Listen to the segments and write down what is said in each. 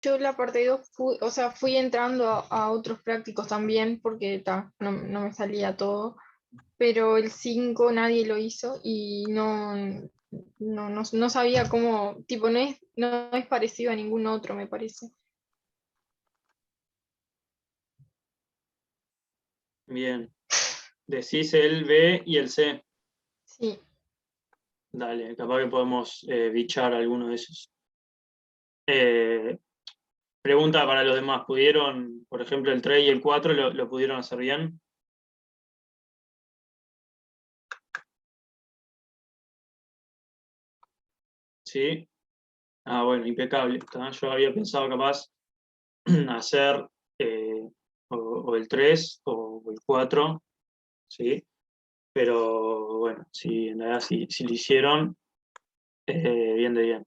Yo la parte 2 o sea, fui entrando a otros prácticos también porque no me salía todo, pero el 5 nadie lo hizo y no sabía cómo, tipo, no es parecido a ningún otro, me parece. Bien. Decís el B y el C. Sí. Dale, capaz que podemos bichar alguno de esos. Eh, Pregunta para los demás. ¿Pudieron, por ejemplo, el 3 y el 4 lo pudieron hacer bien? ¿Sí? Ah, bueno, impecable. ¿Tá? Yo había pensado capaz hacer o el 3 o el 4, ¿sí? Pero bueno, sí, en realidad si lo hicieron, bien de bien.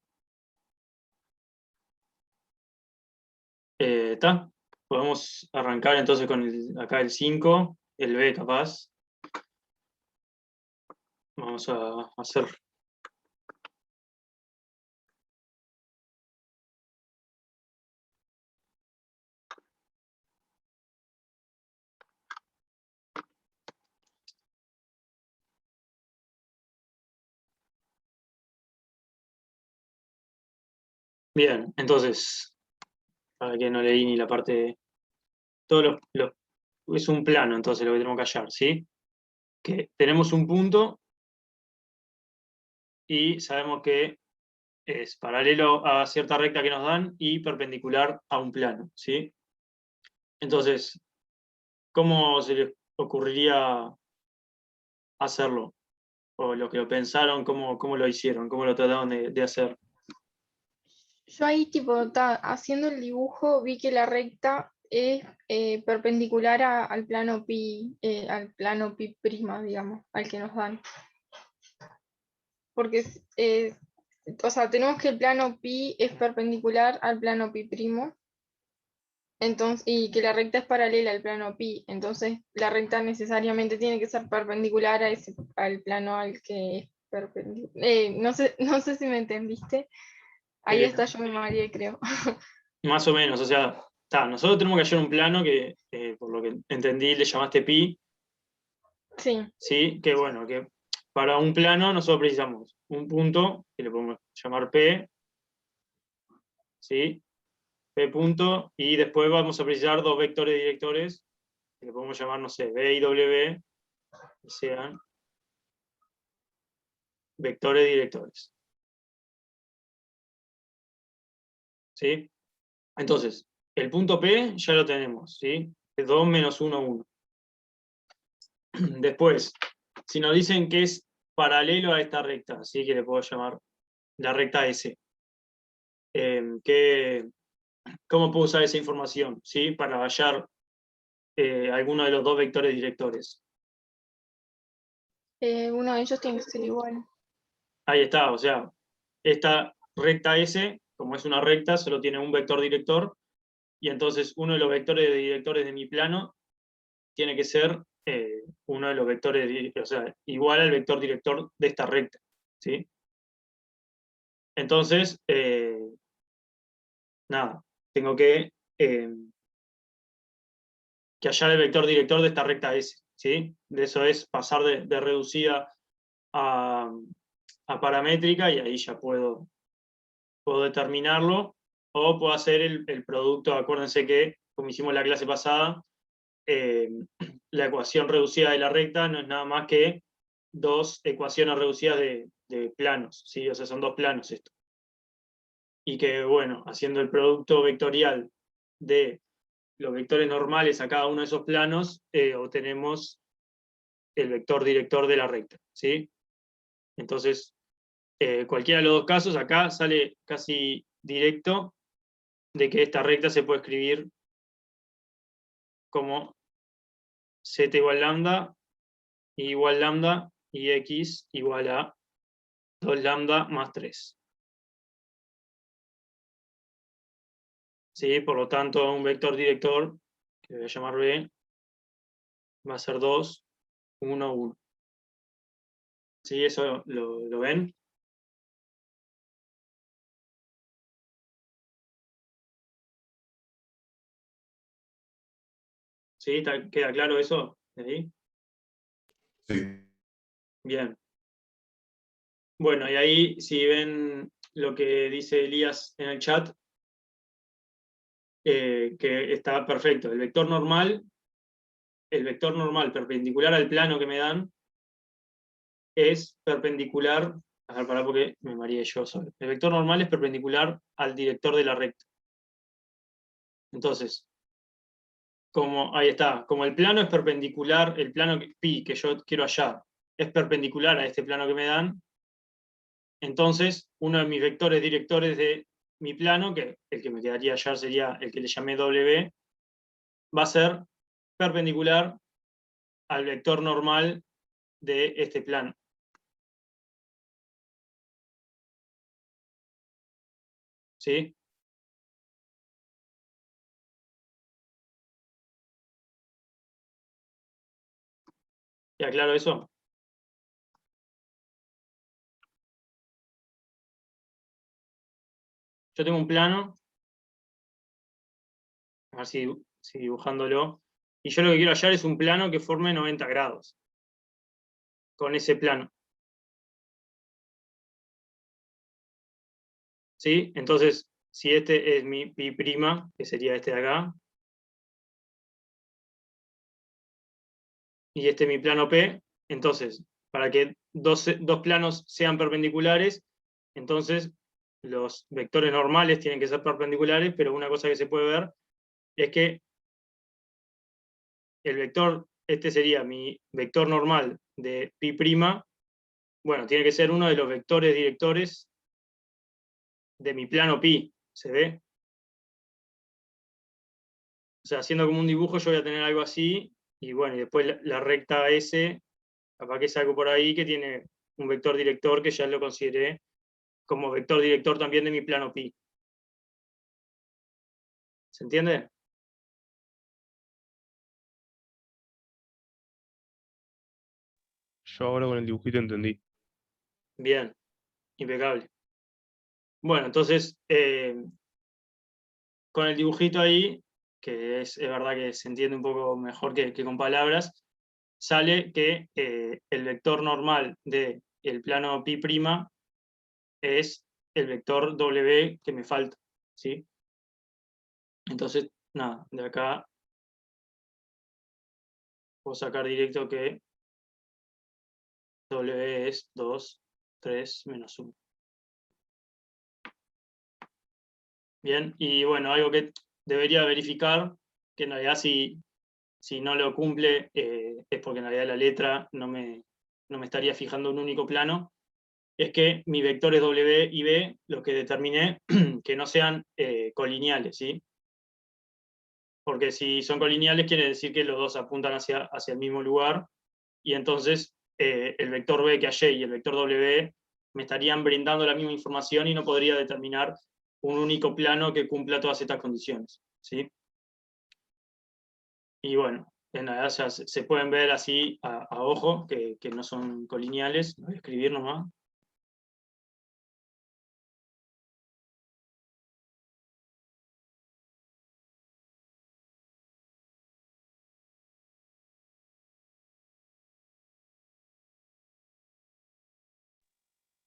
¿Está? Podemos arrancar entonces con acá el 5, el B capaz. Vamos a hacer. Bien, entonces, para que no leí ni la parte. Todos es un plano, entonces lo que tenemos que hallar, ¿sí? Que tenemos un punto y sabemos que es paralelo a cierta recta que nos dan y perpendicular a un plano, ¿sí? Entonces, ¿cómo se les ocurriría hacerlo? O lo que lo pensaron, ¿cómo lo hicieron? ¿Cómo lo trataron de hacer? Yo ahí, tipo, haciendo el dibujo, vi que la recta es perpendicular al plano pi prima, digamos, al que nos dan. Porque, o sea, tenemos que el plano pi es perpendicular al plano pi primo, entonces, y que la recta es paralela al plano pi, entonces la recta necesariamente tiene que ser perpendicular al plano al que es perpendicular. No sé si me entendiste. Ahí Eh, está, yo me mareé, creo. Más o menos, o sea, nosotros tenemos que hallar un plano que, por lo que entendí, le llamaste pi, Sí. ¿sí? Que bueno, que para un plano nosotros precisamos un punto, que le podemos llamar P, ¿sí? P punto, y después vamos a precisar dos vectores directores, que le podemos llamar, no sé, B y W, que sean vectores directores, ¿sí? Entonces, el punto P ya lo tenemos, ¿sí? Es 2 menos 1, 1. Después, si nos dicen que es paralelo a esta recta, ¿sí? Que le puedo llamar la recta S. ¿Qué, ¿Cómo puedo usar esa información, ¿sí? Para hallar alguno de los dos vectores directores? Uno de ellos tiene que ser igual. Ahí está, o sea, esta recta S, como es una recta, solo tiene un vector director, y entonces uno de los vectores directores de mi plano tiene que ser uno de los vectores, o sea, igual al vector director de esta recta, ¿sí? Entonces, nada, tengo que hallar el vector director de esta recta S, ¿sí? De eso es pasar de reducida a paramétrica y ahí ya puedo determinarlo, o puedo hacer el producto. Acuérdense que, como hicimos la clase pasada, eh, la ecuación reducida de la recta no es nada más que dos ecuaciones reducidas de planos, ¿sí? O sea, son dos planos esto. Y que, bueno, haciendo el producto vectorial de los vectores normales a cada uno de esos planos, obtenemos el vector director de la recta, ¿sí? Entonces, cualquiera de los dos casos, acá sale casi directo de que esta recta se puede escribir como z igual lambda, y igual lambda, y x igual a 2 lambda más 3. ¿Sí? Por lo tanto, un vector director, que voy a llamar B, va a ser 2, 1, 1. ¿Sí? ¿Eso lo ven? ¿Sí? ¿Queda claro eso de ahí? Sí. Bien. Bueno, y ahí si ven lo que dice Elías en el chat, que está perfecto. El vector normal perpendicular al plano que me dan es perpendicular, a ver, pará porque me mareé yo solo. El vector normal es perpendicular al director de la recta. Entonces, ahí está, como el plano es perpendicular, el plano pi que yo quiero hallar es perpendicular a este plano que me dan, entonces uno de mis vectores directores de mi plano, que el que me quedaría hallar sería el que le llamé W, va a ser perpendicular al vector normal de este plano. ¿Sí? ¿Ya claro eso? Yo tengo un plano, a ver si dibujándolo, y yo lo que quiero hallar es un plano que forme 90 grados con ese plano. ¿Sí? Entonces, si este es mi pi', que sería este de acá, y este es mi plano P, entonces, para que dos planos sean perpendiculares, entonces los vectores normales tienen que ser perpendiculares, pero una cosa que se puede ver es que el vector, este sería mi vector normal de pi', bueno, tiene que ser uno de los vectores directores de mi plano pi, ¿se ve? O sea, haciendo como un dibujo yo voy a tener algo así, y bueno, y después la recta S, capaz que saco por ahí que tiene un vector director que ya lo consideré como vector director también de mi plano pi. ¿Se entiende? Yo ahora con el dibujito entendí. Bien, impecable. Bueno, entonces, con el dibujito ahí, que es verdad que se entiende un poco mejor que con palabras, sale que el vector normal del plano pi' es el vector W que me falta, ¿sí? Entonces, nada, de acá puedo sacar directo que W es 2, 3, menos 1. Bien, y bueno, algo que debería verificar, que en realidad si no lo cumple, es porque en realidad la letra no me estaría fijando un único plano, es que mis vectores W y B, lo que determiné, que no sean colineales, ¿sí? Porque si son colineales quiere decir que los dos apuntan hacia el mismo lugar, y entonces el vector B que hallé y el vector W me estarían brindando la misma información y no podría determinar un único plano que cumpla todas estas condiciones, ¿sí? Y bueno, en realidad ya se pueden ver así a ojo, que no son colineales. Voy a escribir nomás.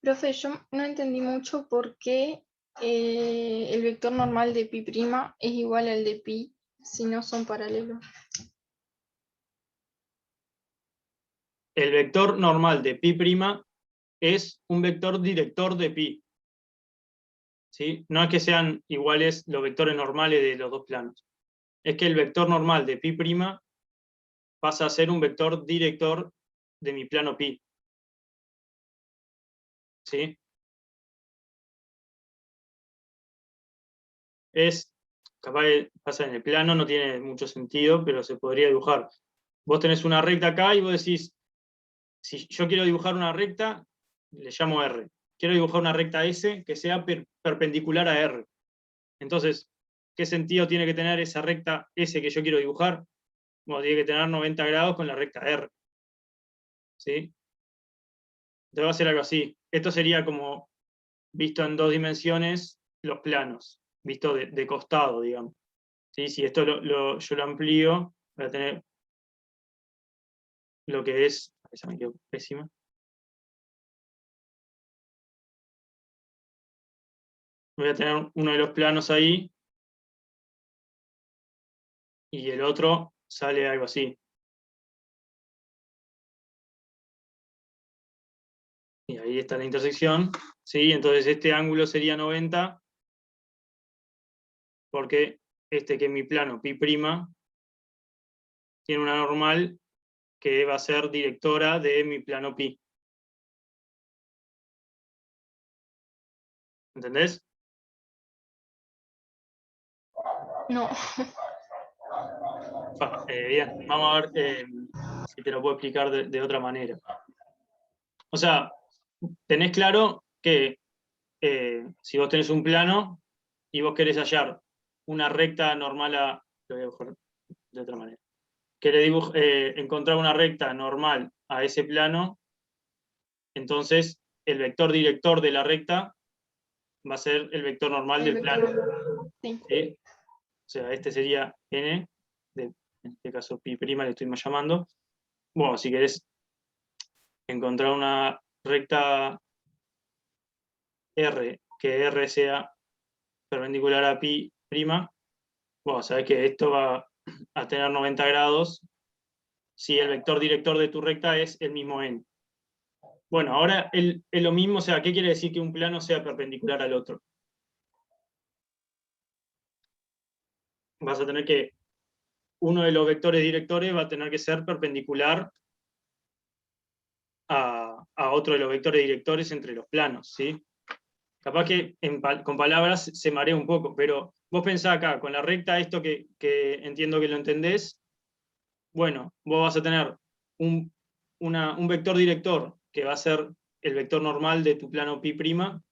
Profe, yo no entendí mucho por qué el vector normal de pi' es igual al de pi si no son paralelos. El vector normal de pi' es un vector director de pi, ¿sí? No es que sean iguales los vectores normales de los dos planos. Es que el vector normal de pi' pasa a ser un vector director de mi plano pi, ¿sí? Capaz que pasa en el plano, no tiene mucho sentido, pero se podría dibujar. Vos tenés una recta acá y vos decís, si yo quiero dibujar una recta, le llamo R. Quiero dibujar una recta S que sea perpendicular a R. Entonces, ¿qué sentido tiene que tener esa recta S que yo quiero dibujar? Bueno, tiene que tener 90 grados con la recta R. ¿Sí? Entonces va a ser algo así. Esto sería como, visto en dos dimensiones, los planos, visto de costado, digamos. ¿Sí? Si esto yo lo amplío, voy a tener lo que es, esa me quedó pésima. Voy a tener uno de los planos ahí, y el otro sale algo así. Y ahí está la intersección, ¿sí? Entonces este ángulo sería 90, porque este que es mi plano pi', tiene una normal que va a ser directora de mi plano pi. ¿Entendés? No. Bien, vamos a ver si te lo puedo explicar de otra manera. O sea, tenés claro que si vos tenés un plano y vos querés hallar una recta normal a... Lo voy a dibujar de otra manera. Querés encontrar una recta normal a ese plano, entonces el vector director de la recta va a ser el vector normal del plano. Sí. ¿Sí? O sea, este sería n, en este caso pi' le estoy llamando. Bueno, si querés encontrar una recta R, que R sea perpendicular a pi', bueno, sabés que esto va a tener 90 grados si el vector director de tu recta es el mismo n. Bueno, ahora es lo mismo, o sea, ¿qué quiere decir que un plano sea perpendicular al otro? Vas a tener que, uno de los vectores directores va a tener que ser perpendicular a otro de los vectores directores entre los planos, ¿sí? Capaz que con palabras se marea un poco, pero vos pensá acá, con la recta, esto que entiendo que lo entendés, bueno, vos vas a tener un vector director que va a ser el vector normal de tu plano pi', va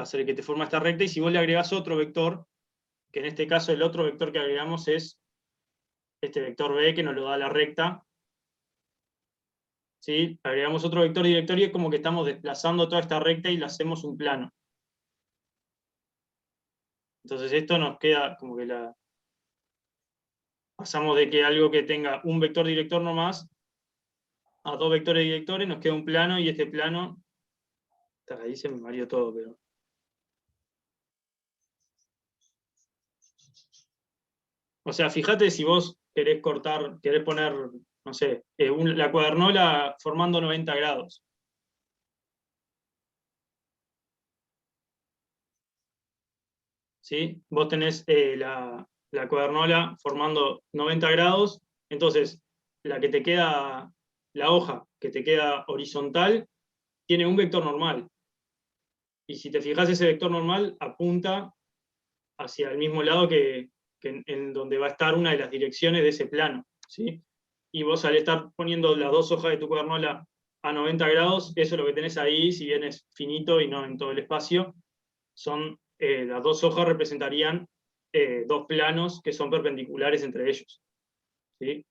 a ser el que te forma esta recta, y si vos le agregás otro vector, que en este caso el otro vector que agregamos es este vector b que nos lo da la recta, ¿sí? Agregamos otro vector director y es como que estamos desplazando toda esta recta y le hacemos un plano. Entonces esto nos queda como que pasamos de que algo que tenga un vector director nomás a dos vectores directores, nos queda un plano, y este plano, ahí se me mareó todo, pero... O sea, fíjate si vos querés cortar, querés poner, no sé, la cuadernola formando 90 grados. ¿Sí? Vos tenés la cuadernola formando 90 grados, entonces la que te queda, la hoja que te queda horizontal, tiene un vector normal. Y si te fijas, ese vector normal apunta hacia el mismo lado que en donde va a estar una de las direcciones de ese plano, ¿sí? Y vos, al estar poniendo las dos hojas de tu cuadernola a 90 grados, eso es lo que tenés ahí, si bien es finito y no en todo el espacio, son las dos hojas representarían dos planos que son perpendiculares entre ellos, ¿sí?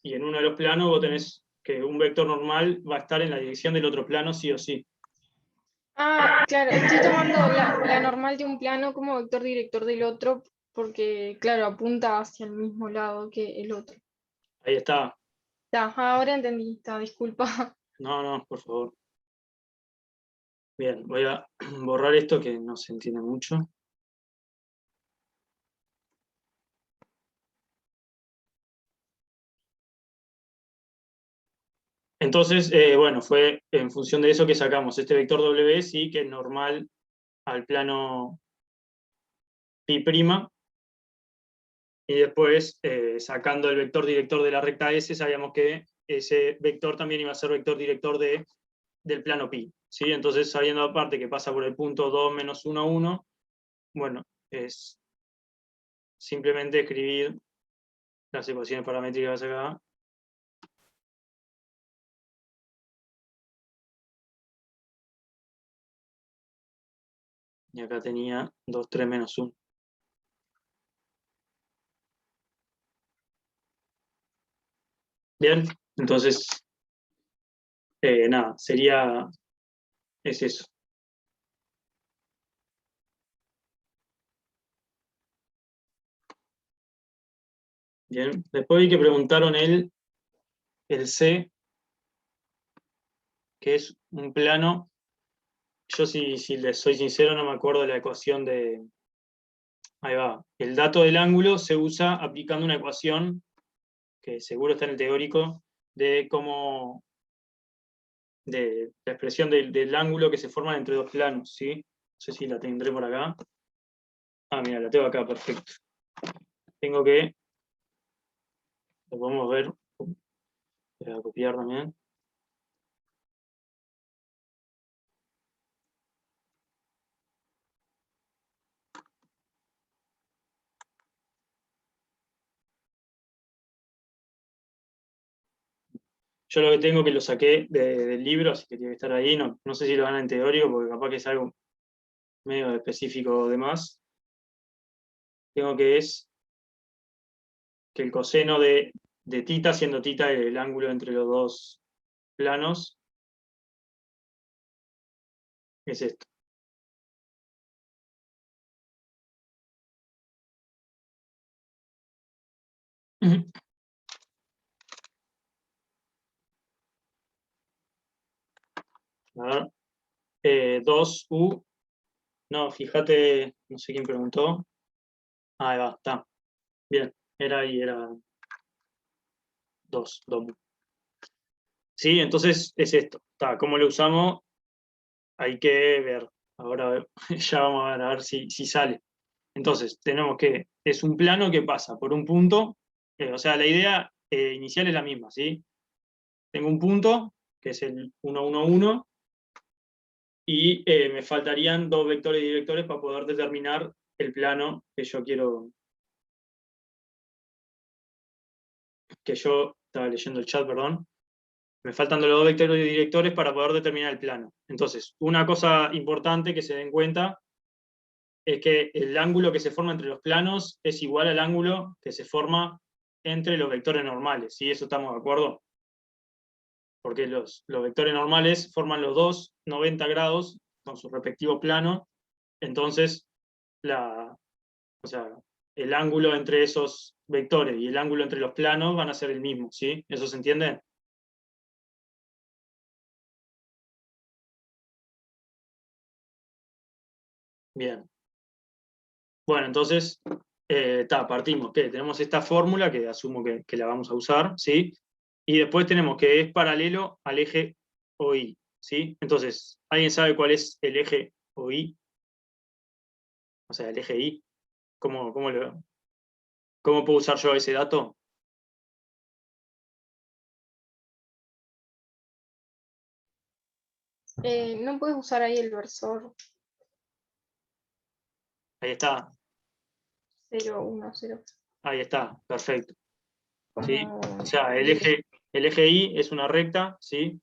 Y en uno de los planos vos tenés que un vector normal va a estar en la dirección del otro plano sí o sí. Ah, claro, estoy tomando la normal de un plano como vector director del otro, porque, claro, apunta hacia el mismo lado que el otro. Ahí está. Ya, ahora entendí, está, disculpa. No, no, por favor. Bien, voy a borrar esto que no se entiende mucho. Entonces, bueno, fue en función de eso que sacamos este vector W, sí, que es normal al plano pi', y después, sacando el vector director de la recta S, sabíamos que ese vector también iba a ser vector director del plano pi, ¿sí? Entonces, sabiendo aparte que pasa por el punto 2 menos 1, 1, bueno, es simplemente escribir las ecuaciones paramétricas acá. Y acá tenía 2, 3 menos 1. Bien, entonces, nada, es eso. Bien, después vi que preguntaron el C, que es un plano. Yo si les soy sincero no me acuerdo de la ecuación de... Ahí va. El dato del ángulo se usa aplicando una ecuación, que seguro está en el teórico, de cómo... de la expresión del ángulo que se forma entre dos planos, ¿sí? No sé si la tendré por acá. Ah, mira, la tengo acá, perfecto. Tengo que... Lo podemos ver. Voy a copiar también. Yo lo que tengo que lo saqué del libro, así que tiene que estar ahí. No sé si lo van en teórico, porque capaz que es algo medio específico de más. Tengo que es que el coseno de tita, siendo tita el ángulo entre los dos planos, es esto. A ver, 2U. No, fíjate, no sé quién preguntó. Ahí va, está. Bien, era ahí, era 2U. Sí, entonces es esto. Está, ¿cómo lo usamos? Hay que ver. Ahora ya vamos a ver si sale. Entonces, tenemos que, es un plano que pasa por un punto, o sea, la idea inicial es la misma, ¿sí? Tengo un punto, que es el 1, 1, 1, y me faltarían dos vectores directores para poder determinar el plano que yo quiero, que yo estaba leyendo el chat, perdón. Me faltan los dos vectores directores para poder determinar el plano. Entonces, una cosa importante que se den cuenta es que el ángulo que se forma entre los planos es igual al ángulo que se forma entre los vectores normales, ¿sí? ¿Eso estamos de acuerdo? Porque los vectores normales forman los dos 90 grados con su respectivo plano, entonces o sea, el ángulo entre esos vectores y el ángulo entre los planos van a ser el mismo, ¿sí? ¿Eso se entiende? Bien. Bueno, entonces, partimos, que tenemos esta fórmula que asumo que la vamos a usar, ¿sí? Y después tenemos que es paralelo al eje OI, ¿sí? Entonces, ¿alguien sabe cuál es el eje OI? O sea, el eje I. ¿Cómo puedo usar yo ese dato? No puedes usar ahí el versor Ahí está, 0, 1, 0. ahí está, perfecto. ¿Sí? Como O sea, el eje I es una recta, ¿sí?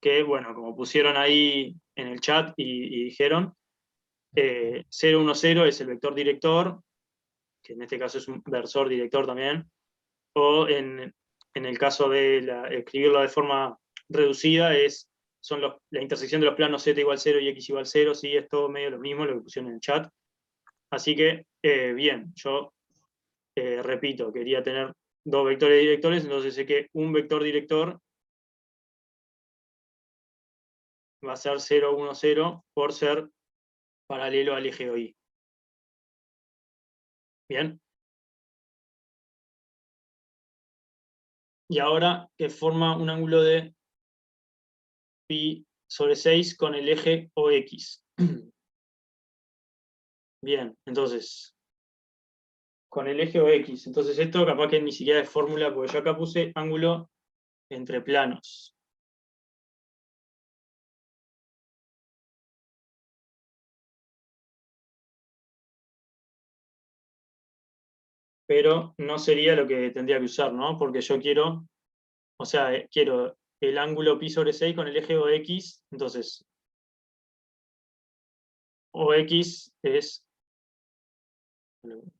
Que, bueno, como pusieron ahí en el chat y dijeron, 0, 1, 0 es el vector director, que en este caso es un versor director también, o en el caso de escribirlo de forma reducida, son la intersección de los planos z igual 0 y x igual 0, ¿sí? Es todo medio lo mismo lo que pusieron en el chat. Así que, bien, yo repito, quería tener dos vectores directores, entonces sé que un vector director va a ser 0, 1, 0 por ser paralelo al eje OI. Bien. Y ahora que forma un ángulo de pi sobre 6 con el eje OX. Bien, entonces, con el eje OX. Entonces esto capaz que ni siquiera es fórmula, porque yo acá puse ángulo entre planos. Pero no sería lo que tendría que usar, ¿no? Porque yo quiero, o sea, quiero el ángulo pi sobre 6 con el eje OX, entonces OX es,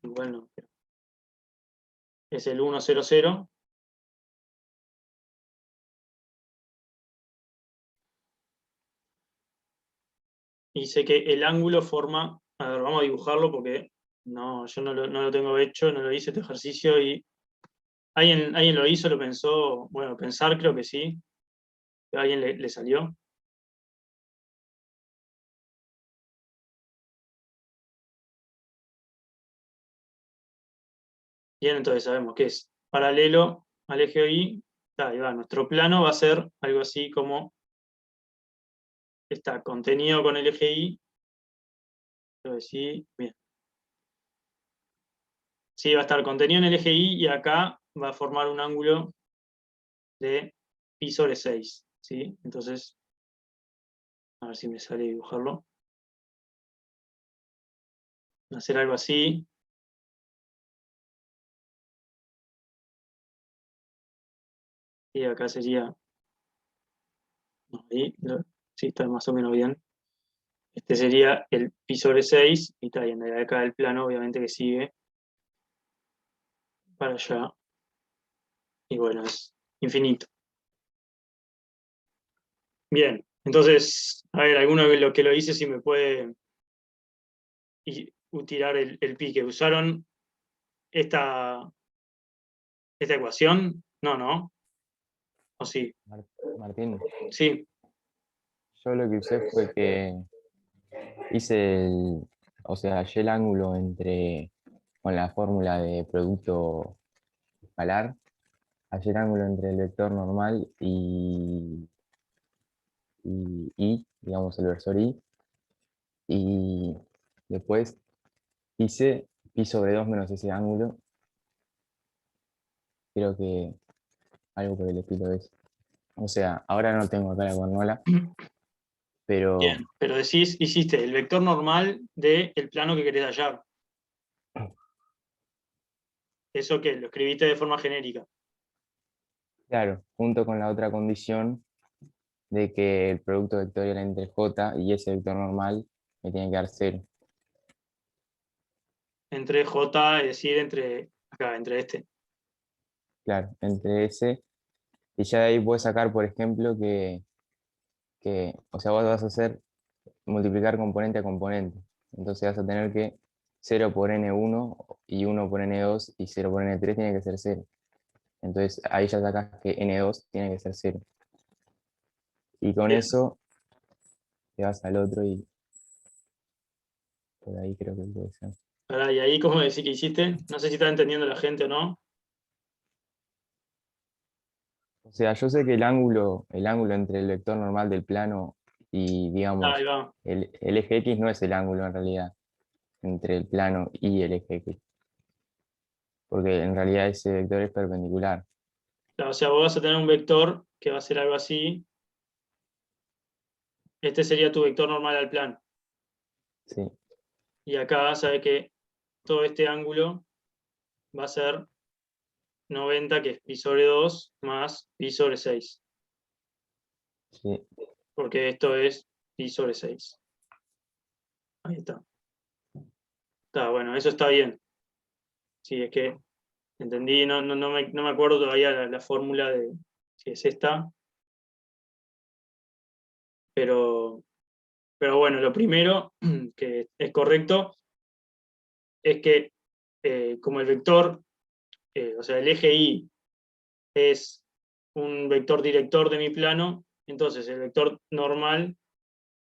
igual no, es el 1, 0, 0. Y sé que el ángulo forma, a ver, vamos a dibujarlo porque no, yo no lo tengo hecho, no lo hice este ejercicio y ¿Alguien lo hizo, lo pensó? Bueno, pensar creo que sí. ¿A alguien le salió? Bien, entonces sabemos que es paralelo al eje Y. Ahí va, nuestro plano va a ser algo así como está contenido con el eje Y. Creo que sí, bien. Sí, va a estar contenido en el eje Y y acá va a formar un ángulo de pi sobre 6. ¿Sí? Entonces, a ver si me sale dibujarlo. Va a ser algo así. Y acá sería. No, ahí, sí, está más o menos bien. Este sería el pi sobre 6. Y está bien, de acá el plano, obviamente que sigue para allá. Y bueno, es infinito. Bien, entonces, a ver, alguno de los que lo hice si me puede tirar el pique. ¿Usaron esta ecuación? No, ¿no? ¿O sí? Martín, Sí, yo lo que usé fue que hice o sea, hallé el ángulo con la fórmula de producto escalar, hallé el ángulo entre el vector normal y digamos, el versor y después hice pi sobre 2 menos ese ángulo, creo que algo por el estilo es. O sea, ahora no tengo acá la fórmula, pero bien. Pero decís, hiciste el vector normal del plano que querés hallar. Eso que lo escribiste de forma genérica. claro, junto con la otra condición de que el producto vectorial entre J y ese vector normal me tiene que dar 0. Entre J, es decir, entre este. Claro, entre ese. Y ya de ahí puedes sacar, por ejemplo, o sea, vos vas a hacer multiplicar componente a componente. Entonces vas a tener que 0 por n1 y 1 por n2 y 0 por n3 tiene que ser 0. Entonces ahí ya sacas que n2 tiene que ser 0. Y con Bien. eso te vas al otro y por ahí creo que puede ser. Pará, y ahí, ¿cómo decís que hiciste? No sé si está entendiendo la gente o no. O sea, yo sé que el ángulo entre el vector normal del plano y, Ahí digamos, va. el eje X no es el ángulo en realidad entre el plano y el eje X, porque en realidad ese vector es perpendicular. Claro, o sea, vos vas a tener un vector que va a ser algo así. Este sería tu vector normal al plano. Sí, Y acá sabe que todo este ángulo va a ser 90, que es pi sobre 2, más pi sobre 6. sí. Porque esto es pi sobre 6. Ahí está. Está bueno, eso está bien. Sí, es que entendí, no me acuerdo todavía la fórmula de si es esta, pero bueno, lo primero que es correcto es que como el vector, o sea, el eje Y es un vector director de mi plano, entonces el vector normal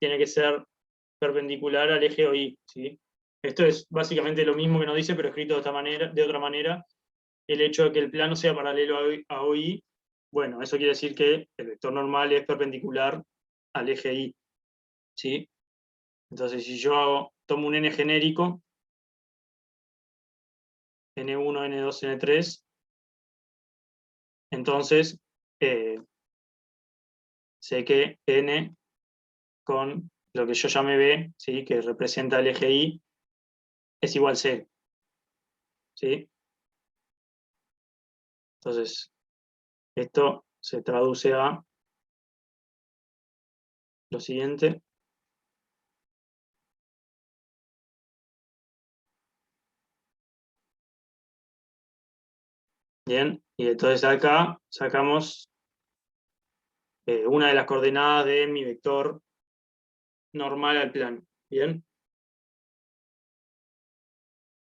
tiene que ser perpendicular al eje OI, ¿sí? Esto es básicamente lo mismo que nos dice, pero escrito de otra manera. El hecho de que el plano sea paralelo a OI, bueno, eso quiere decir que el vector normal es perpendicular al eje Y, ¿sí? Entonces, si yo tomo un n genérico, n1, n2, n3, entonces sé que n con lo que yo llame B, ¿sí? Que representa el eje Y, es igual a 0, ¿sí? Entonces, esto se traduce a lo siguiente. Bien, y entonces acá sacamos una de las coordenadas de mi vector normal al plano. Bien,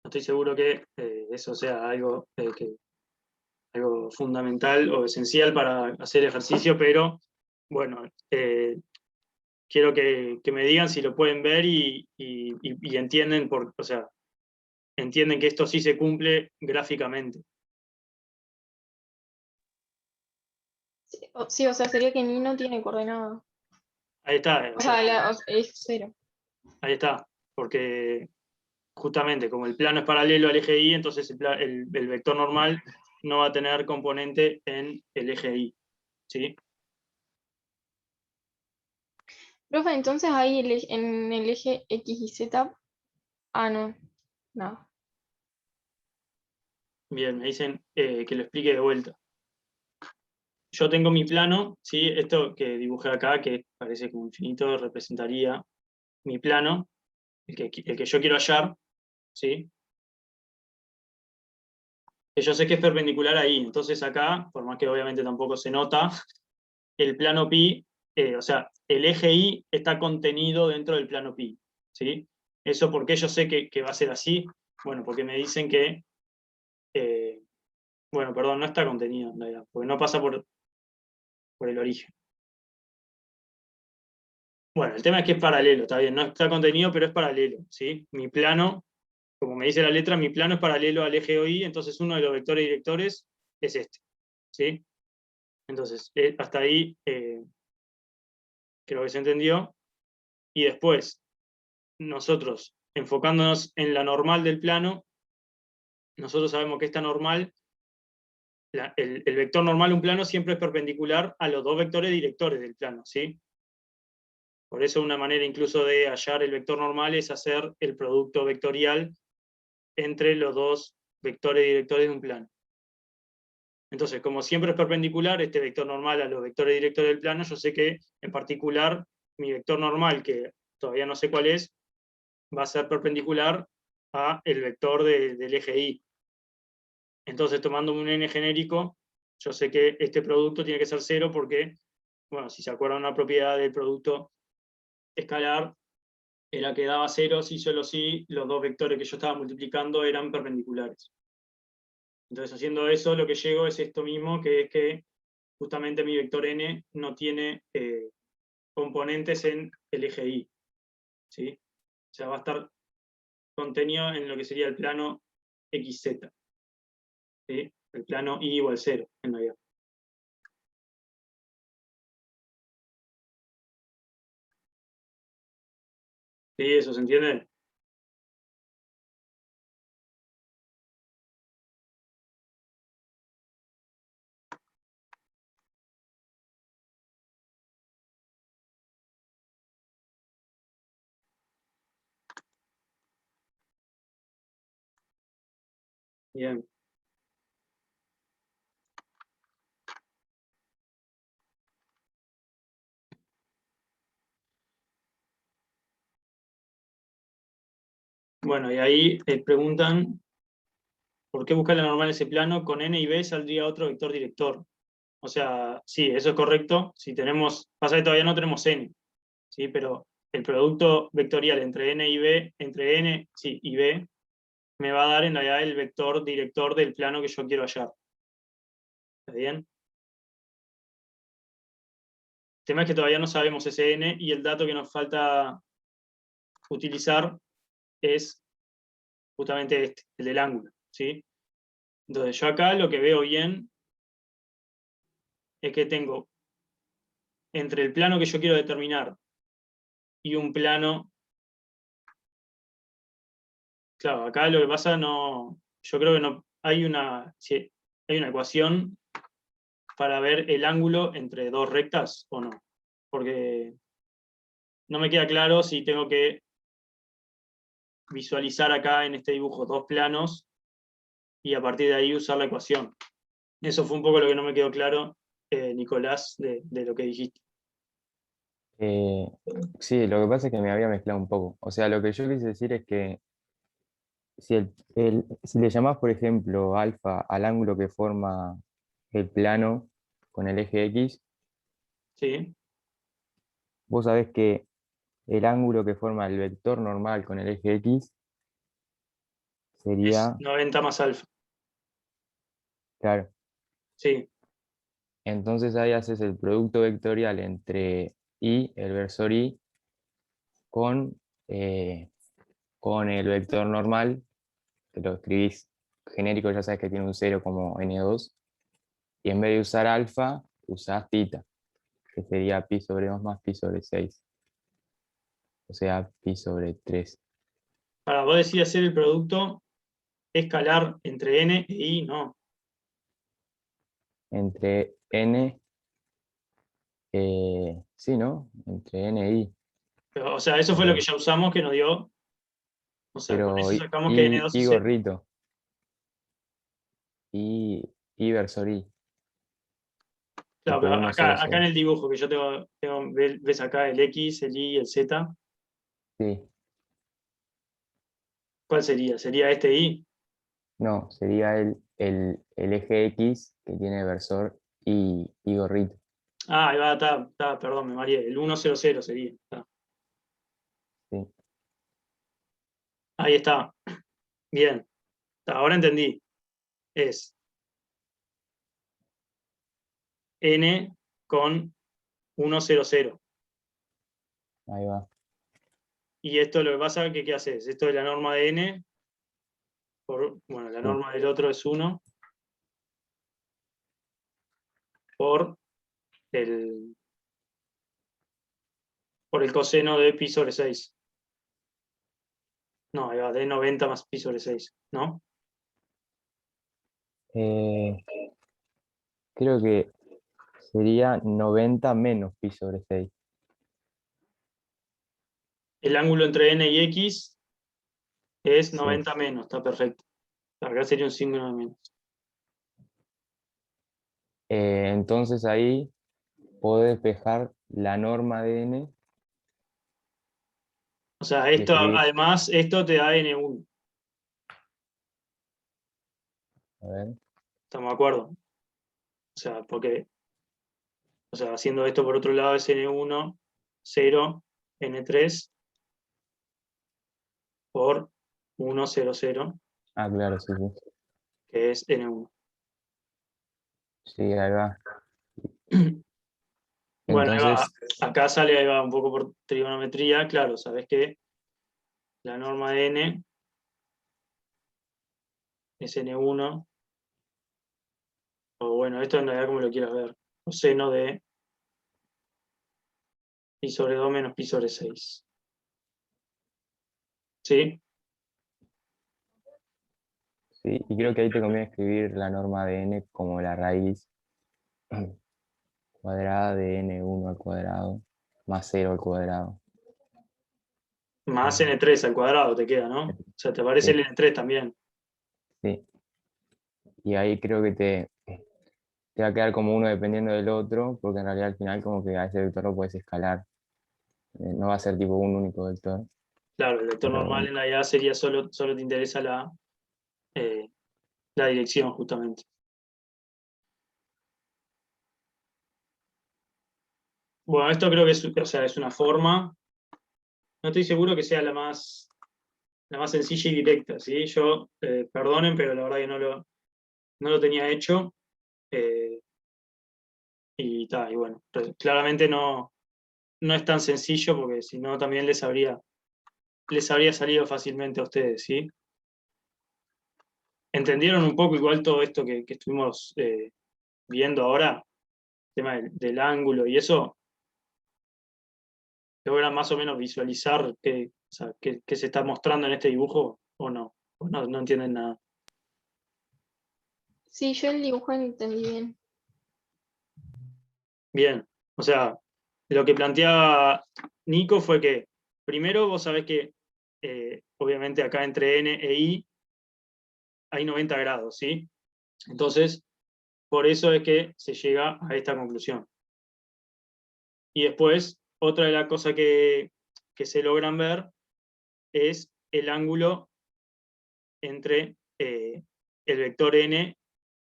no estoy seguro que eso sea algo que algo fundamental o esencial para hacer ejercicio, pero bueno, quiero que me digan si lo pueden ver y entienden, o sea, entienden que esto sí se cumple gráficamente. Sí, o sea, sería que ni no tiene coordenada. Ahí está, O sea, es 0. ahí está, porque justamente como el plano es paralelo al eje Y, entonces el vector normal no va a tener componente en el eje Y, ¿sí? Profe, entonces ahí en el eje X y Z. Ah, no. No. Bien, me dicen que lo explique de vuelta. Yo tengo mi plano, ¿sí? Esto que dibujé acá, que parece como infinito, representaría mi plano, el que yo quiero hallar, ¿sí? Que yo sé que es perpendicular ahí, entonces acá, por más que obviamente tampoco se nota, el plano pi, o sea, el eje Y está contenido dentro del plano pi, ¿sí? ¿Eso por qué yo sé que va a ser así? Bueno, porque me dicen que, bueno, perdón, no está contenido en realidad, porque no pasa por el origen. Bueno, el tema es que es paralelo, está bien, no está contenido, pero es paralelo, ¿sí? Mi plano, como me dice la letra, mi plano es paralelo al eje Y, entonces uno de los vectores directores es este, ¿sí? Entonces, hasta ahí creo que se entendió. Y después, nosotros, enfocándonos en la normal del plano, nosotros sabemos que esta normal, el vector normal de un plano siempre es perpendicular a los dos vectores directores del plano, ¿sí? Por eso una manera incluso de hallar el vector normal es hacer el producto vectorial entre los dos vectores directores de un plano. Entonces, como siempre es perpendicular este vector normal a los vectores directores del plano, yo sé que en particular mi vector normal, que todavía no sé cuál es, va a ser perpendicular a el vector del eje Y. Entonces, tomando un n genérico, yo sé que este producto tiene que ser 0 porque, bueno, si se acuerdan, una propiedad del producto escalar era que daba 0 si solo si los dos vectores que yo estaba multiplicando eran perpendiculares. Entonces, haciendo eso, lo que llego es esto mismo, que es que justamente mi vector n no tiene componentes en el eje Y, ¿sí? O sea, va a estar contenido en lo que sería el plano XZ, ¿sí? El plano Y igual 0, en realidad. ¿Sí? ¿Eso se entiende? Bien. Bueno, y ahí preguntan, ¿por qué buscar la normal en ese plano? Con n y b saldría otro vector director. O sea, sí, eso es correcto. Si tenemos, pasa que todavía no tenemos n, ¿sí? Pero el producto vectorial entre n y b, entre n sí, y b, me va a dar en realidad el vector director del plano que yo quiero hallar. ¿Está bien? El tema es que todavía no sabemos ese n y el dato que nos falta utilizar es justamente este, el del ángulo, ¿sí? Entonces yo acá lo que veo bien es que tengo entre el plano que yo quiero determinar y un plano, claro, acá lo que pasa no, yo creo que no, sí, hay una ecuación para ver el ángulo entre dos rectas o no, porque no me queda claro si tengo que visualizar acá en este dibujo dos planos y a partir de ahí usar la ecuación. Eso fue un poco lo que no me quedó claro, Nicolás, de lo que dijiste. Eh, sí, lo que pasa es que me había mezclado un poco. O sea, lo que yo quise decir es que si le llamás, por ejemplo, alfa al ángulo que forma el plano con el eje X, ¿Sí? vos sabés que el ángulo que forma el vector normal con el eje X Es sería, 90 más alfa. claro, Sí, Entonces ahí haces el producto vectorial entre I, el versor I, con, con el vector normal, que lo escribís genérico, ya sabes que tiene un 0 como N2, y en vez de usar alfa, usás tita, que sería pi sobre 2 más pi sobre 6. O sea, pi sobre 3. para vos decís hacer el producto escalar entre n e i, no. Entre n, sí, ¿no? Entre n y i. Pero, o sea, eso fue lo que ya usamos que nos dio. O sea, con Pero eso sacamos que N2 i es 0. gorrito. I versor i. Claro, Tipo pero 1, 0, acá en 0. el dibujo que yo ves acá el X, el Y, el Z. Sí. ¿Cuál sería? ¿Sería este Y? No, sería el eje X que tiene versor y gorrito. Ah, ahí va, está, perdón, me mareé. El 1, 0, 0 sería. Está. Sí. Ahí está. Bien. Ahora entendí. Es N con 1, 0, 0. Ahí va. Y esto lo que pasa es que, ¿qué haces? Esto es la norma de N. Bueno, la Sí. norma del otro es 1 por el, por el coseno de pi sobre 6. No, ahí va, de 90 más pi sobre 6, ¿no? Eh, creo que sería 90 menos pi sobre 6. El ángulo entre n y x es Sí. 90 menos, está perfecto. Acá sería un signo de menos. Entonces ahí puedo despejar la norma de n O sea, y esto, escribir, además, esto te da n1. a ver, ¿Estamos de acuerdo? O sea, porque, o sea, haciendo esto por otro lado es n1, 0, n3 por 1, 0, 0, ah, claro, sí, sí, que es n1. sí, ahí va. Bueno, ahí va. Entonces, Acá sale, ahí va un poco por trigonometría, claro, sabes que la norma de n es n1, o bueno, esto en realidad como lo quieras ver, coseno de pi sobre 2 menos pi sobre 6. ¿Sí? sí, y creo que ahí te conviene escribir la norma de n como la raíz cuadrada de n1 al cuadrado más 0 al cuadrado. Más n3 al cuadrado te queda, ¿no? O sea, te aparece el Sí, n3 también. sí. Y ahí creo que te va a quedar como uno dependiendo del otro, porque en realidad al final como que a ese vector lo puedes escalar. No va a ser tipo un único vector, Claro, el vector normal pero en realidad sería solo te interesa eh, la dirección, justamente. Bueno, esto creo que es, o sea, es una forma. No estoy seguro que sea la más sencilla y directa, ¿sí? Yo, perdonen, pero la verdad que no lo tenía hecho. eh, y bueno, claramente no es tan sencillo porque si no también les habría salido fácilmente a ustedes, ¿sí? ¿Entendieron un poco igual todo esto que estuvimos viendo ahora? El tema del ángulo y eso, ¿logran más o menos visualizar qué, o sea, qué se está mostrando en este dibujo o no? ¿O no entienden nada? Sí, yo el dibujo entendí bien. Bien, o sea, lo que planteaba Nico fue que primero vos sabés que obviamente acá entre n e i hay 90 grados, ¿sí? Entonces, por eso es que se llega a esta conclusión. Y después, otra de las cosas que se logran ver es el ángulo entre el vector n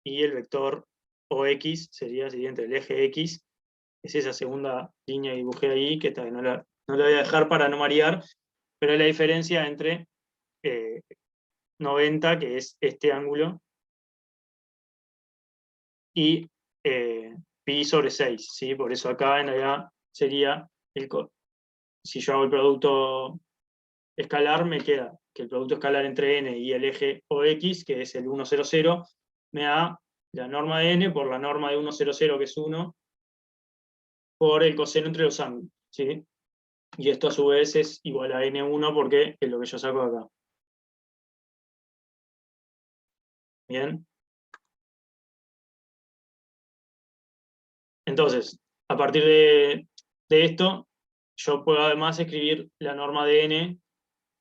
y el vector OX, sería entre el eje X, es esa segunda línea que dibujé ahí, que no la voy a dejar para no marear, pero es la diferencia entre 90, que es este ángulo, y pi sobre 6, ¿sí? Por eso acá en realidad sería, si yo hago el producto escalar, me queda que el producto escalar entre n y el eje OX, que es el 1, 0, 0, me da la norma de n por la norma de 1, 0, 0, que es 1, por el coseno entre los ángulos, ¿sí? Y esto a su vez es igual a n1 porque es lo que yo saco de acá. Bien. Entonces, a partir de esto, yo puedo además escribir la norma de n,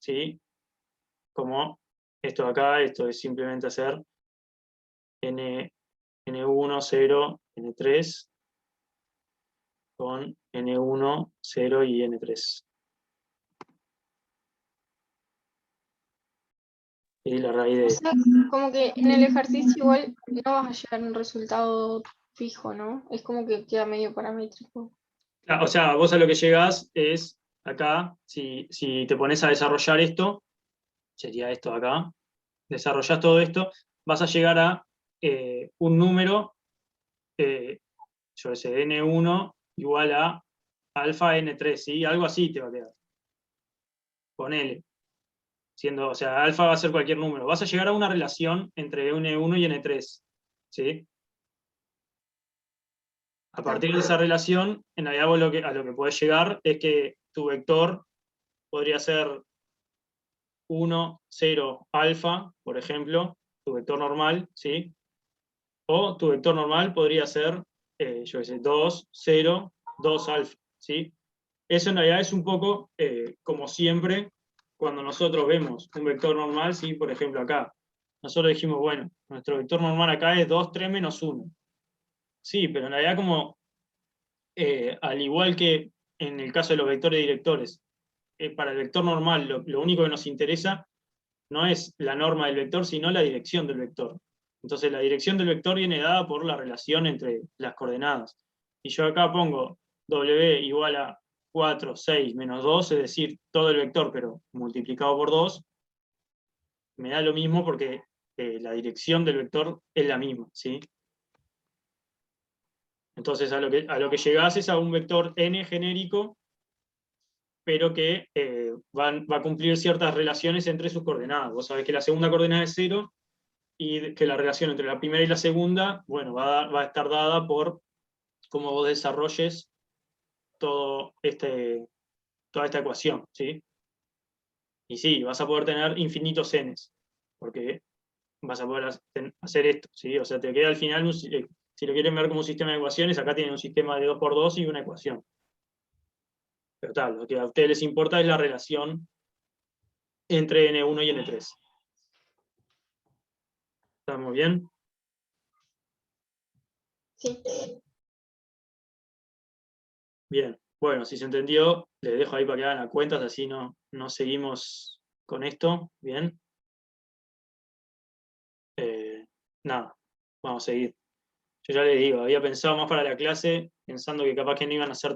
¿sí? Como esto de acá, esto es simplemente hacer n1, 0, n3 con n1, 0 y n3. Y la raíz O de... sea, como que en el ejercicio igual no vas a llegar a un resultado fijo, ¿no? Es como que queda medio paramétrico. O sea, vos a lo que llegás es acá, si te pones a desarrollar esto, sería esto de acá, desarrollás todo esto, vas a llegar a un número, yo sé, n1 igual a alfa n3, ¿sí? Algo así te va a quedar. Ponele. Siendo, o sea, alfa va a ser cualquier número. Vas a llegar a una relación entre n1 y n3, ¿sí? A partir de esa relación, en realidad vos a lo que podés llegar es que tu vector podría ser 1, 0, alfa, por ejemplo, tu vector normal, ¿sí? O tu vector normal podría ser, yo qué sé, 2, 0, 2 alfa, ¿sí? Eso en realidad es un poco, como siempre, cuando nosotros vemos un vector normal, ¿sí? Por ejemplo acá, nosotros dijimos, bueno, nuestro vector normal acá es 2, 3 menos 1. Sí, pero en realidad como, al igual que en el caso de los vectores directores, para el vector normal lo único que nos interesa no es la norma del vector, sino la dirección del vector. Entonces la dirección del vector viene dada por la relación entre las coordenadas. Y yo acá pongo w igual a 4, 6, menos 2, es decir, todo el vector, pero multiplicado por 2, me da lo mismo porque la dirección del vector es la misma, ¿sí? Entonces a lo que llegás es a un vector n genérico, pero que va a cumplir ciertas relaciones entre sus coordenadas. Vos sabés que la segunda coordenada es 0, y que la relación entre la primera y la segunda, bueno, va a estar dada por cómo vos desarrolles todo toda esta ecuación, ¿sí? Y sí, vas a poder tener infinitos n's, porque vas a poder hacer esto, ¿sí? O sea, te queda al final, si lo quieren ver como un sistema de ecuaciones, acá tienen un sistema de 2x2 y una ecuación. Pero tal, lo que a ustedes les importa es la relación entre n1 y n3. ¿Estamos bien? Sí. Bien. Bueno, si se entendió, les dejo ahí para que hagan las cuentas, así no seguimos con esto. Bien. Nada, vamos a seguir. Yo ya les digo, había pensado más para la clase, pensando que capaz que no iban a hacer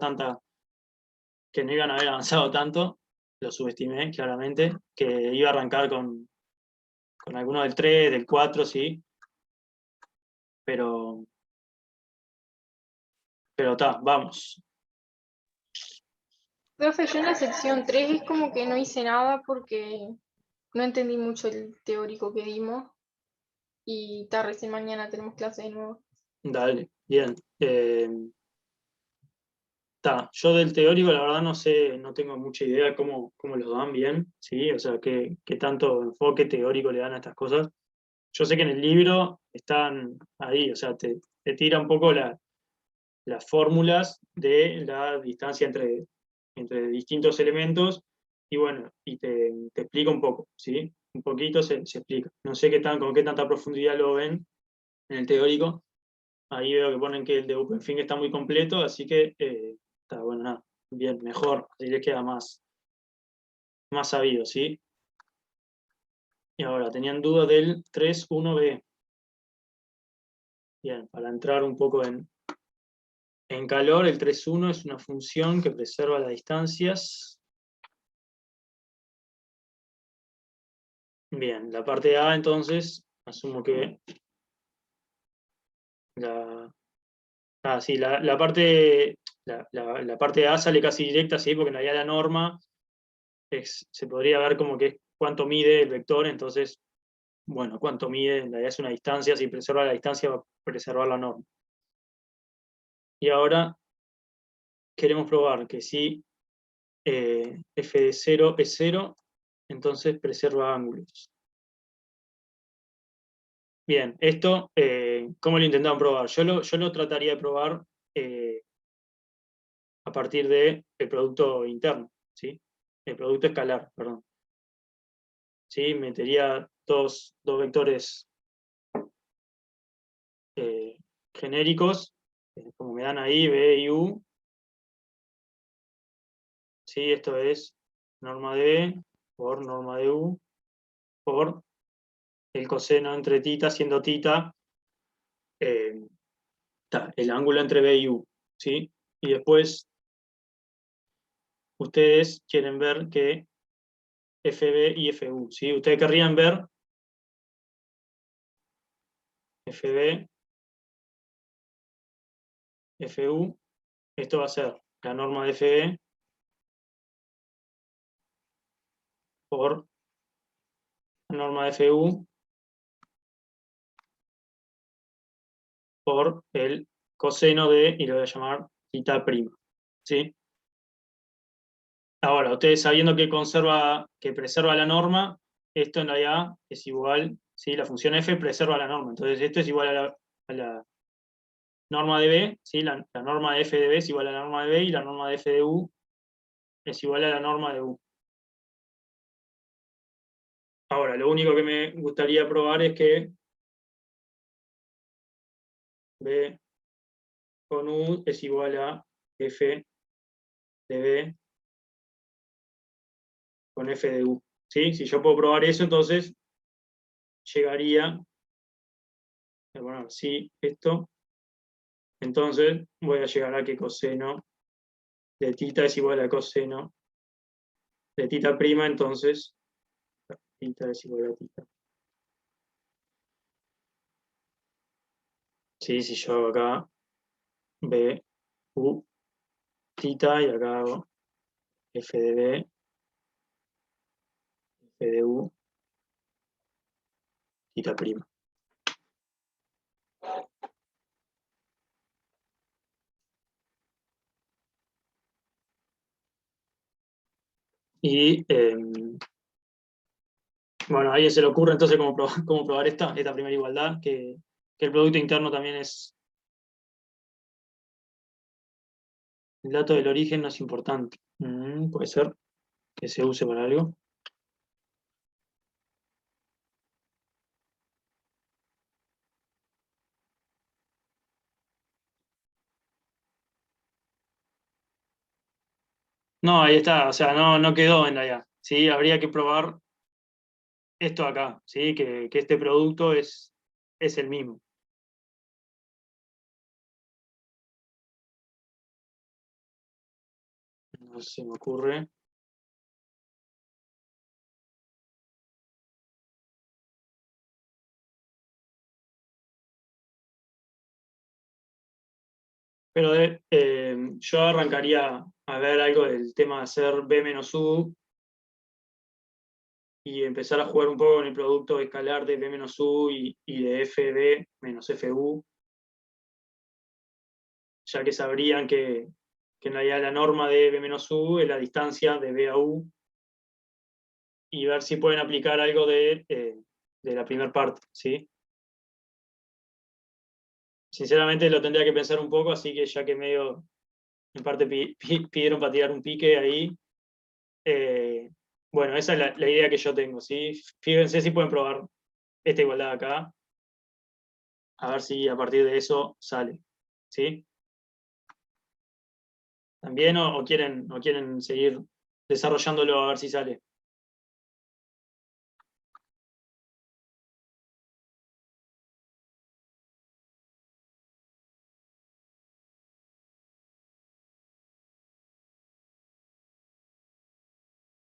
que no iban a haber avanzado tanto, lo subestimé claramente, que iba a arrancar con alguno del 3, del 4, sí, pero está, vamos. Profe, yo en la sección 3 es como que no hice nada porque no entendí mucho el teórico que dimos y recién mañana tenemos clase de nuevo. Dale, bien. Yo del teórico, la verdad, no sé, no tengo mucha idea cómo los dan bien, ¿sí? O sea, qué tanto enfoque teórico le dan a estas cosas. Yo sé que en el libro están ahí, o sea, te tira un poco las fórmulas de la distancia entre distintos elementos y bueno, y te explica un poco, ¿sí? Un poquito se explica. No sé con qué tanta profundidad lo ven en el teórico. Ahí veo que ponen que el de OpenFing está muy completo, así que está bueno, nada, bien, mejor, así les queda más sabido, ¿sí? Y ahora, tenían dudas del 3.1b. Bien, para entrar un poco en calor, el 3.1 es una función que preserva las distancias. Bien, la parte A, entonces, asumo que sí, la parte la parte de A sale casi directa, sí, porque en realidad la norma se podría ver como que es cuánto mide el vector, entonces, bueno, cuánto mide, en realidad es una distancia, si preserva la distancia va a preservar la norma. Y ahora queremos probar que si f de 0 es 0, entonces preserva ángulos. Bien, esto, ¿cómo lo intentaron probar? Yo lo trataría de probar a partir del producto interno, ¿sí? El producto escalar, perdón. ¿Sí? Metería dos vectores genéricos, como me dan ahí, B y U. ¿Sí? Esto es norma de B por norma de U por el coseno entre tita, siendo tita el ángulo entre B y U. ¿Sí? Y después ustedes quieren ver que FB y FU. ¿Sí? Ustedes querrían ver FB, FU. Esto va a ser la norma de FB por la norma de FU por el coseno de, y lo voy a llamar tita prima. ¿Sí? Ahora, ustedes sabiendo que preserva la norma, esto en realidad es igual, ¿sí? La función f preserva la norma. Entonces esto es igual a la norma de b, ¿sí? La norma de f de b es igual a la norma de b y la norma de f de u es igual a la norma de u. Ahora, lo único que me gustaría probar es que b con u es igual a f de b con f de u. ¿Sí? Si yo puedo probar eso, entonces llegaría, bueno, sí, esto, entonces voy a llegar a que coseno de tita es igual a coseno de tita prima, entonces tita es igual a tita. Sí, si yo hago acá b, u, tita, y acá hago f de b, f de u, tita prima. Y bueno, a alguien se le ocurre entonces cómo probar esta primera igualdad, que el producto interno también es. El dato del origen no es importante. Puede ser que se use para algo. No, ahí está, o sea, no quedó en realidad. ¿Sí? Habría que probar esto acá, ¿sí? Que este producto es el mismo. No se me ocurre. Pero yo arrancaría a ver algo del tema de hacer B menos U y empezar a jugar un poco con el producto escalar de B menos U y de FB menos FU, ya que sabrían que en realidad la norma de B menos U es la distancia de B a U, y ver si pueden aplicar algo de la primera parte, ¿sí? Sinceramente lo tendría que pensar un poco, así que ya que medio, en parte pidieron para tirar un pique ahí, bueno, esa es la idea que yo tengo, ¿sí? Fíjense si pueden probar esta igualdad acá, a ver si a partir de eso sale, ¿sí? ¿También o quieren seguir desarrollándolo a ver si sale?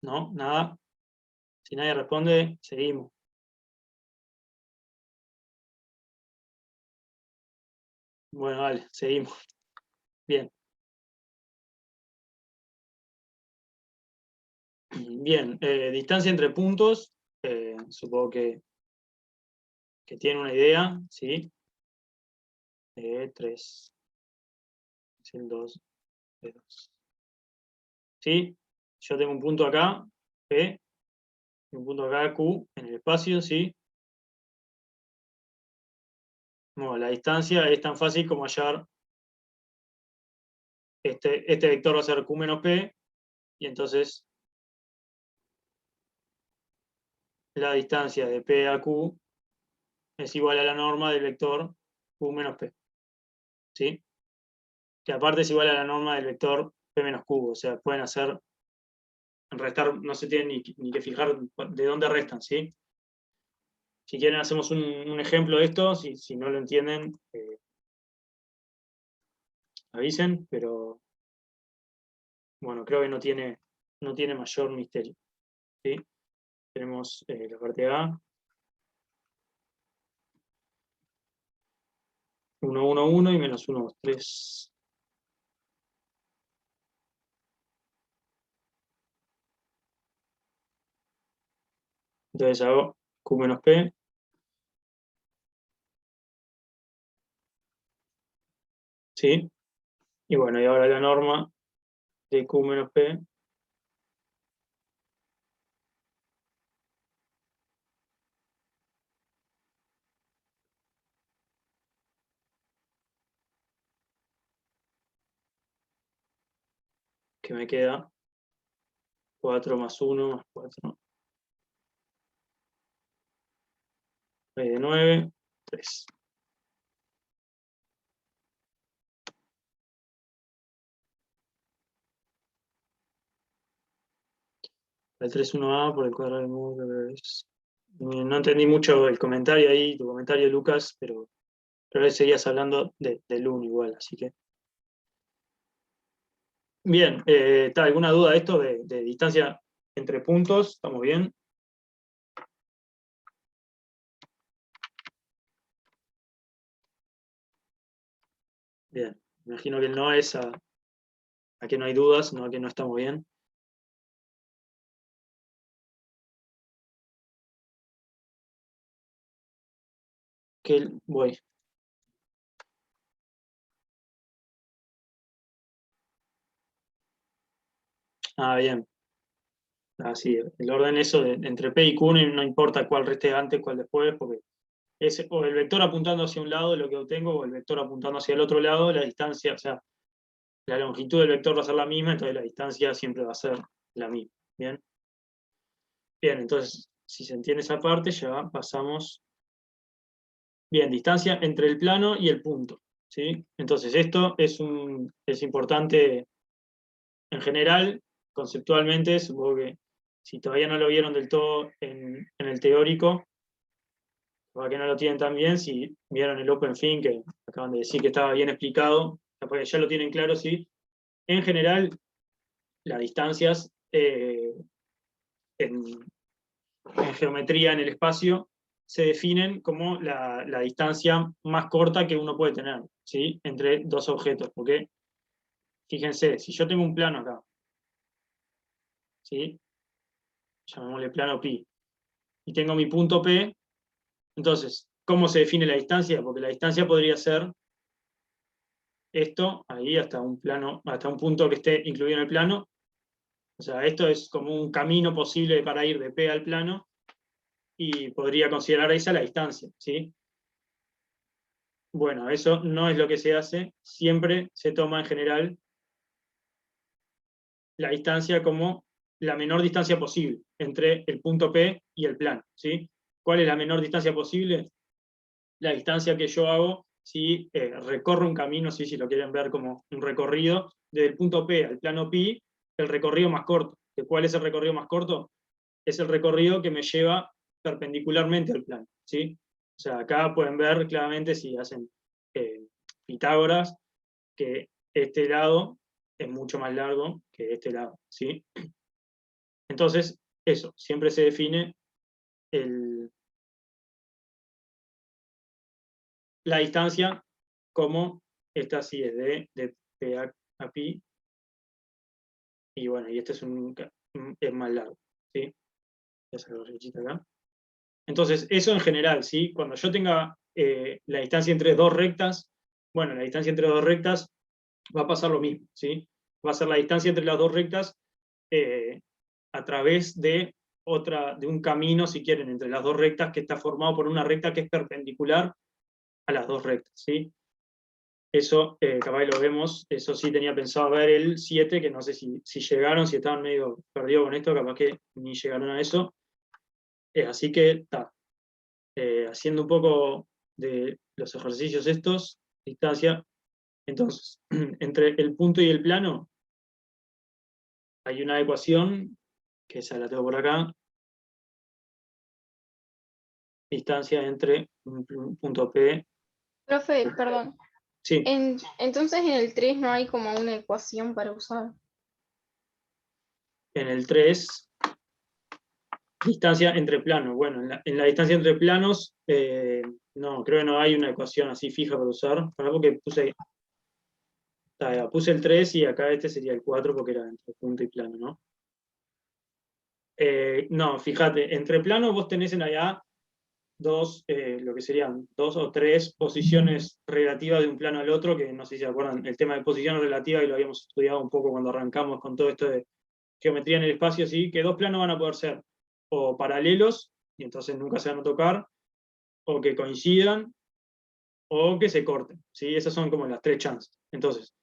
¿No? ¿Nada? Si nadie responde, seguimos. Bueno, vale, seguimos. Bien. Bien, distancia entre puntos, supongo que tiene una idea, ¿sí? 3, 2, 2. ¿Sí? Yo tengo un punto acá, P, y un punto acá, Q, en el espacio, ¿sí? Bueno, la distancia es tan fácil como hallar este vector va a ser Q menos P, y entonces la distancia de P a Q es igual a la norma del vector Q menos P, ¿sí? Que aparte es igual a la norma del vector P menos Q, o sea, pueden hacer, restar, no se tienen ni que fijar de dónde restan, ¿sí? Si quieren hacemos un ejemplo de esto, si no lo entienden, avisen, pero bueno, creo que no tiene mayor misterio, ¿sí? Tenemos la parte A, 1, 1, 1 y menos 1, 2, 3. Entonces hago Q menos P. ¿Sí? Y bueno, y ahora la norma de Q menos P que me queda 4 más 1 más 4, 9, 3. El 3, 1A por el cuadrado de módulo es... No entendí mucho el comentario ahí, tu comentario, Lucas, pero seguías hablando del 1 igual, así que... Bien, ¿está alguna duda de esto de distancia entre puntos? ¿Estamos bien? Bien, me imagino que el no es a que no hay dudas, no a que no estamos bien. Voy. Ah, bien. Así, el orden eso entre P y Q no importa cuál reste antes, cuál después, porque es o el vector apuntando hacia un lado, lo que obtengo, o el vector apuntando hacia el otro lado, la distancia, o sea, la longitud del vector va a ser la misma, entonces la distancia siempre va a ser la misma. ¿Bien? Bien, entonces, si se entiende esa parte, ya pasamos. Bien, distancia entre el plano y el punto, ¿sí? Entonces, esto es importante en general, conceptualmente, supongo que si todavía no lo vieron del todo en el teórico, para que no lo tienen tan bien, si vieron el OpenFin, que acaban de decir que estaba bien explicado, porque ya lo tienen claro, sí. En general, las distancias en geometría en el espacio se definen como la distancia más corta que uno puede tener, ¿sí? Entre dos objetos, porque fíjense, si yo tengo un plano acá, ¿sí? Llamémosle plano pi, y tengo mi punto P, entonces, ¿cómo se define la distancia? Porque la distancia podría ser esto, ahí hasta un plano, hasta un punto que esté incluido en el plano. O sea, esto es como un camino posible para ir de P al plano, y podría considerar esa la distancia, ¿sí? Bueno, eso no es lo que se hace, siempre se toma en general la distancia como la menor distancia posible entre el punto P y el plano, ¿sí? ¿Cuál es la menor distancia posible? La distancia que yo hago si recorro un camino, ¿sí? Si lo quieren ver como un recorrido, desde el punto P al plano pi, el recorrido más corto. ¿Cuál es el recorrido más corto? Es el recorrido que me lleva perpendicularmente al plano, ¿sí? O sea, acá pueden ver claramente si hacen Pitágoras, que este lado es mucho más largo que este lado, ¿sí? Entonces, eso, siempre se define la distancia como esta sí es de P a pi, y bueno, y este es más largo, ¿sí? Voy a sacar la flechita acá. Entonces, eso en general, ¿sí? Cuando yo tenga la distancia entre dos rectas, bueno, la distancia entre dos rectas va a pasar lo mismo, ¿sí? Va a ser la distancia entre las dos rectas a través de un camino, si quieren, entre las dos rectas, que está formado por una recta que es perpendicular a las dos rectas, ¿sí? Eso, capaz que lo vemos, eso sí tenía pensado ver el 7, que no sé si llegaron, si estaban medio perdidos con esto, capaz que ni llegaron a eso. Así que está. Haciendo un poco de los ejercicios estos, distancia, entonces, entre el punto y el plano, hay una ecuación, que esa la tengo por acá, distancia entre un punto P. Profe, perdón. Sí, Entonces en el 3 no hay como una ecuación para usar. en el 3, distancia entre planos. Bueno, en la distancia entre planos, no, creo que no hay una ecuación así fija para usar. Para porque puse el 3 y acá este sería el 4 porque era entre punto y plano, ¿no? No, fíjate, entre planos vos tenés en allá lo que serían 2 o 3 posiciones relativas de un plano al otro, que no sé si se acuerdan, el tema de posición relativa, y lo habíamos estudiado un poco cuando arrancamos con todo esto de geometría en el espacio, ¿sí? Que dos planos van a poder ser o paralelos, y entonces nunca se van a tocar, o que coincidan, o que se corten, ¿sí? Esas son como las 3 chances. Entonces,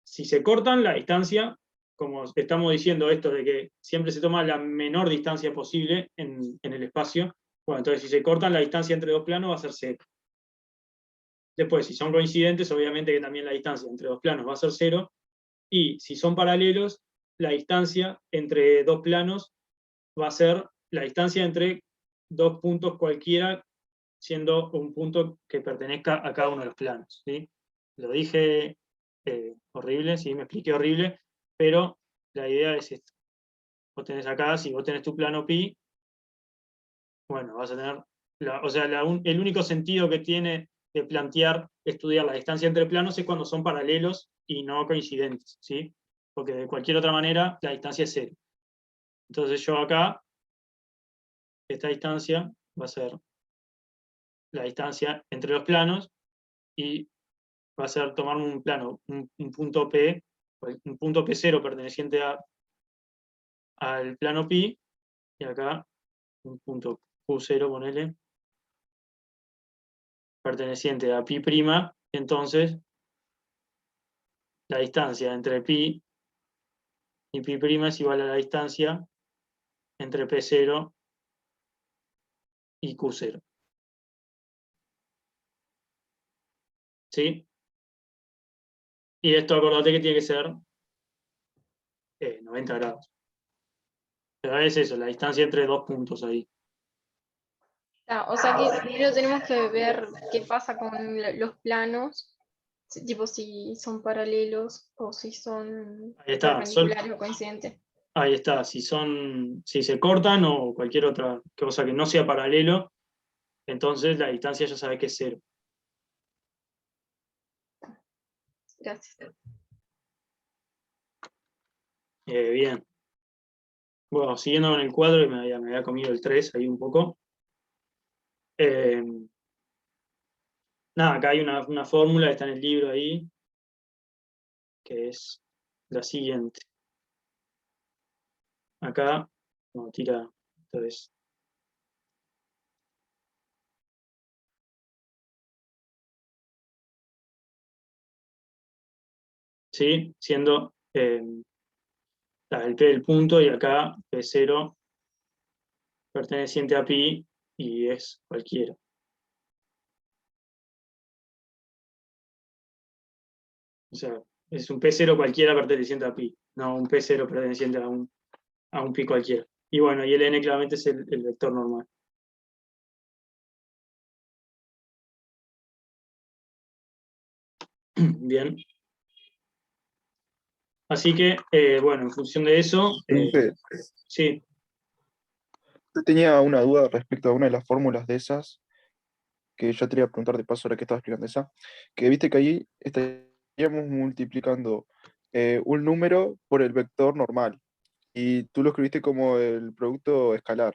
si se cortan, la distancia, como estamos diciendo esto de que siempre se toma la menor distancia posible en el espacio, bueno, entonces si se cortan, la distancia entre dos planos va a ser 0. Después, si son coincidentes, obviamente que también la distancia entre dos planos va a ser 0, y si son paralelos, la distancia entre dos planos va a ser la distancia entre dos puntos cualquiera, siendo un punto que pertenezca a cada uno de los planos, ¿sí? Lo dije horrible, sí, me expliqué horrible, pero la idea es esto. Vos tenés acá, si vos tenés tu plano pi, bueno, vas a tener, el único sentido que tiene de plantear, estudiar la distancia entre planos es cuando son paralelos y no coincidentes, ¿sí? Porque de cualquier otra manera la distancia es 0. Entonces yo acá, esta distancia va a ser la distancia entre los planos, y va a ser tomar un plano, un punto P, un punto P0 perteneciente al plano pi, y acá un punto Q0, ponele, perteneciente a pi', entonces la distancia entre pi y pi' es igual a la distancia entre P0 y Q0. ¿Sí? Y esto acordate que tiene que ser 90 grados. Pero es eso, la distancia entre dos puntos ahí. O sea que primero tenemos que ver qué pasa con los planos, tipo si son paralelos o si son Ahí está, perpendiculares o coincidentes. ahí está, si se cortan o cualquier otra cosa que no sea paralelo, entonces la distancia ya sabe que es 0. Gracias. Bien. Bueno, siguiendo con el cuadro, me había comido el 3 ahí un poco. Nada, acá hay una fórmula que está en el libro ahí, que es la siguiente. Acá, no, tira, entonces, ¿sí? Siendo el P del punto, y acá P0 perteneciente a pi, y es cualquiera. O sea, es un P0 cualquiera perteneciente a pi, no un P0 perteneciente a un pi cualquiera. Y bueno, y el n claramente es el vector normal. Bien. Así que, bueno, en función de eso, Profe, sí, yo tenía una duda respecto a una de las fórmulas de esas, que ya te iba a preguntar de paso ahora que estaba explicando esa, que viste que ahí estaríamos multiplicando un número por el vector normal, y tú lo escribiste como el producto escalar.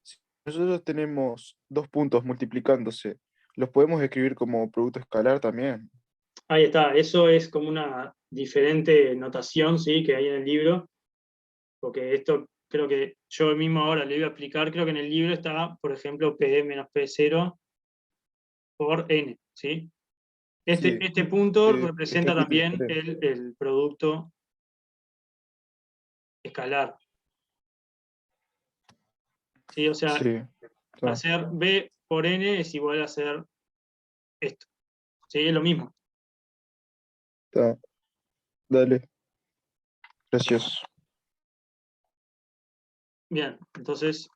Si nosotros tenemos dos puntos multiplicándose, ¿los podemos escribir como producto escalar también? Ahí está, eso es como una diferente notación, ¿sí? Que hay en el libro, porque esto creo que yo mismo ahora le voy a aplicar, creo que en el libro está, por ejemplo, P menos P0 por N, ¿sí? Sí, Este punto está representa escrito también diferente. el producto escalar, ¿sí? O sea, Sí, está, hacer B por N es igual a hacer esto, ¿sí? Es lo mismo. está. Dale, gracias. Bien, entonces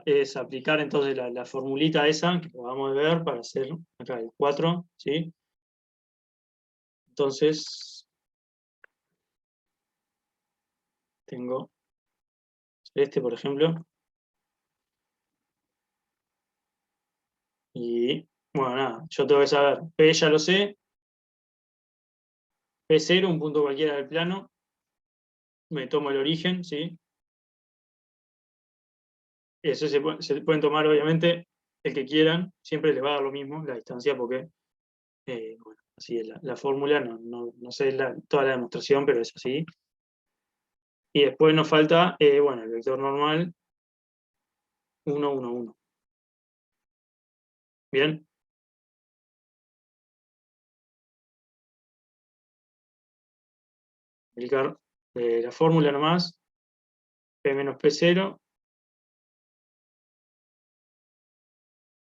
es aplicar entonces la formulita esa que acabamos de ver para hacer acá el 4, ¿sí? Entonces tengo este, por ejemplo, y bueno, nada, yo tengo que saber, P ya lo sé, P0, un punto cualquiera del plano, me tomo el origen, ¿sí? Eso se pueden tomar, obviamente, el que quieran, siempre les va a dar lo mismo la distancia, porque, bueno, así es la fórmula, no sé toda la demostración, pero es así. Y después nos falta, bueno, el vector normal, 1, 1, 1. Bien. Aplicar la fórmula nomás, P menos P0,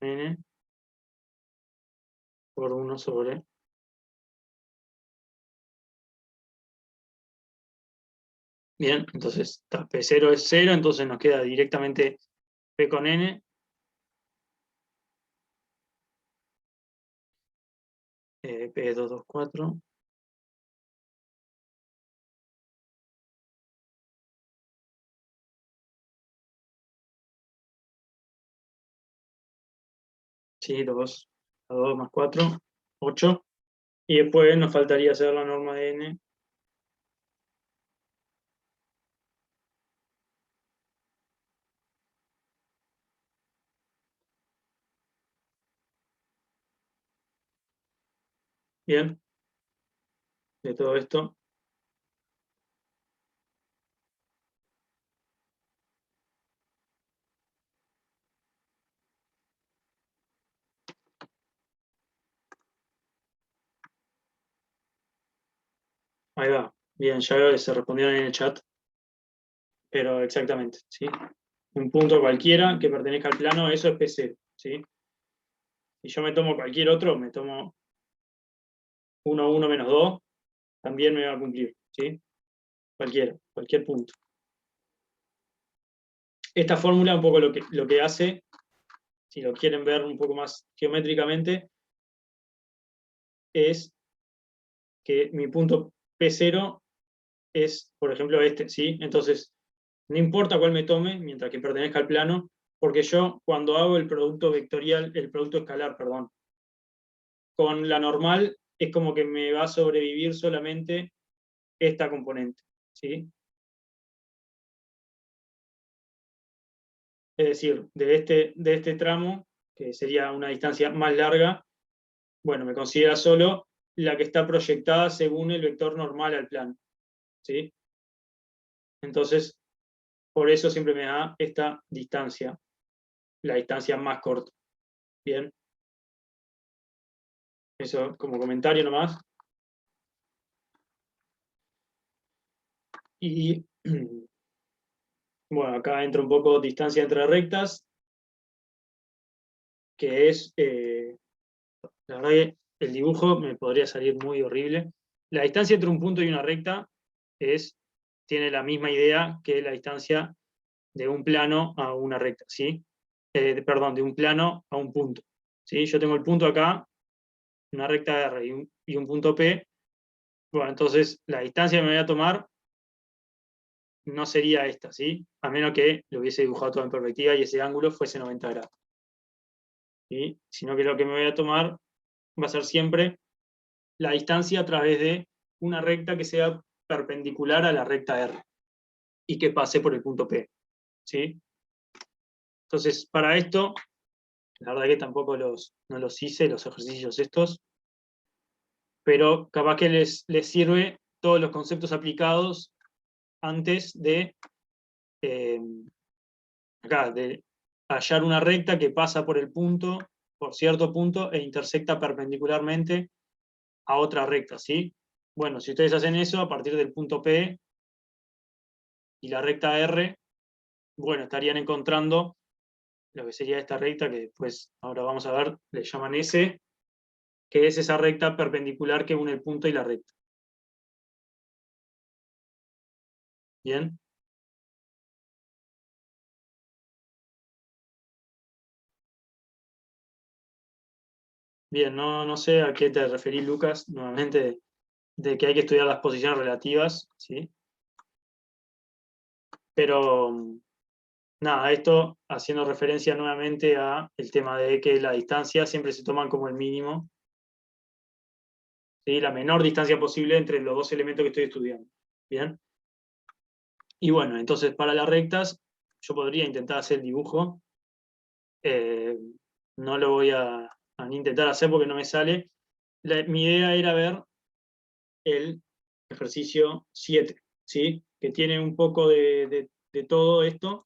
N por 1 sobre. Bien, entonces P0 es 0, entonces nos queda directamente P con N. P224. Sí, 2 a 2 más 4, 8. Y después nos faltaría hacer la norma de N. Bien, de todo esto. Ahí va. Bien, ya veo que se respondieron en el chat. Pero exactamente, ¿sí? Un punto cualquiera que pertenezca al plano, eso es P0, ¿sí? Si yo me tomo cualquier otro, me tomo 1, 1 menos 2, también me va a cumplir, ¿sí? Cualquier punto. Esta fórmula un poco lo que hace, si lo quieren ver un poco más geométricamente, es que mi punto P0 es, por ejemplo, este, ¿sí? Entonces, no importa cuál me tome, mientras que pertenezca al plano, porque yo cuando hago el producto vectorial, el producto escalar, perdón, con la normal es como que me va a sobrevivir solamente esta componente, ¿sí? Es decir, de este tramo, que sería una distancia más larga, bueno, me considera solo la que está proyectada según el vector normal al plano, ¿sí? Entonces, por eso siempre me da esta distancia, la distancia más corta. Bien. Eso como comentario nomás. Y bueno, acá entra un poco distancia entre rectas, que es, la verdad que el dibujo me podría salir muy horrible. La distancia entre un punto y una recta tiene la misma idea que la distancia de un plano a una recta, ¿sí? Perdón, de un plano a un punto, ¿sí? Yo tengo el punto acá, una recta R y un punto P. Bueno, entonces la distancia que me voy a tomar no sería esta, ¿sí? A menos que lo hubiese dibujado todo en perspectiva y ese ángulo fuese 90 grados. ¿sí? Sino que lo que me voy a tomar va a ser siempre la distancia a través de una recta que sea perpendicular a la recta R y que pase por el punto P, ¿sí? Entonces, para esto, la verdad que tampoco no los hice, los ejercicios estos, pero capaz que les sirve todos los conceptos aplicados antes de, de hallar una recta que pasa por el punto, por cierto punto, e intersecta perpendicularmente a otra recta, ¿sí? Bueno, si ustedes hacen eso, a partir del punto P y la recta R, bueno, estarían encontrando lo que sería esta recta, que después, ahora vamos a ver, le llaman S, que es esa recta perpendicular que une el punto y la recta. ¿Bien? Bien, no sé a qué te referís, Lucas, nuevamente, de que hay que estudiar las posiciones relativas, ¿sí? Pero, nada, esto haciendo referencia nuevamente a el tema de que la distancia siempre se toman como el mínimo, ¿sí? La menor distancia posible entre los dos elementos que estoy estudiando. ¿Bien? Y bueno, entonces para las rectas, yo podría intentar hacer el dibujo. No lo voy a intentar hacer porque no me sale. Mi idea era ver el ejercicio 7, ¿sí? Que tiene un poco de todo esto.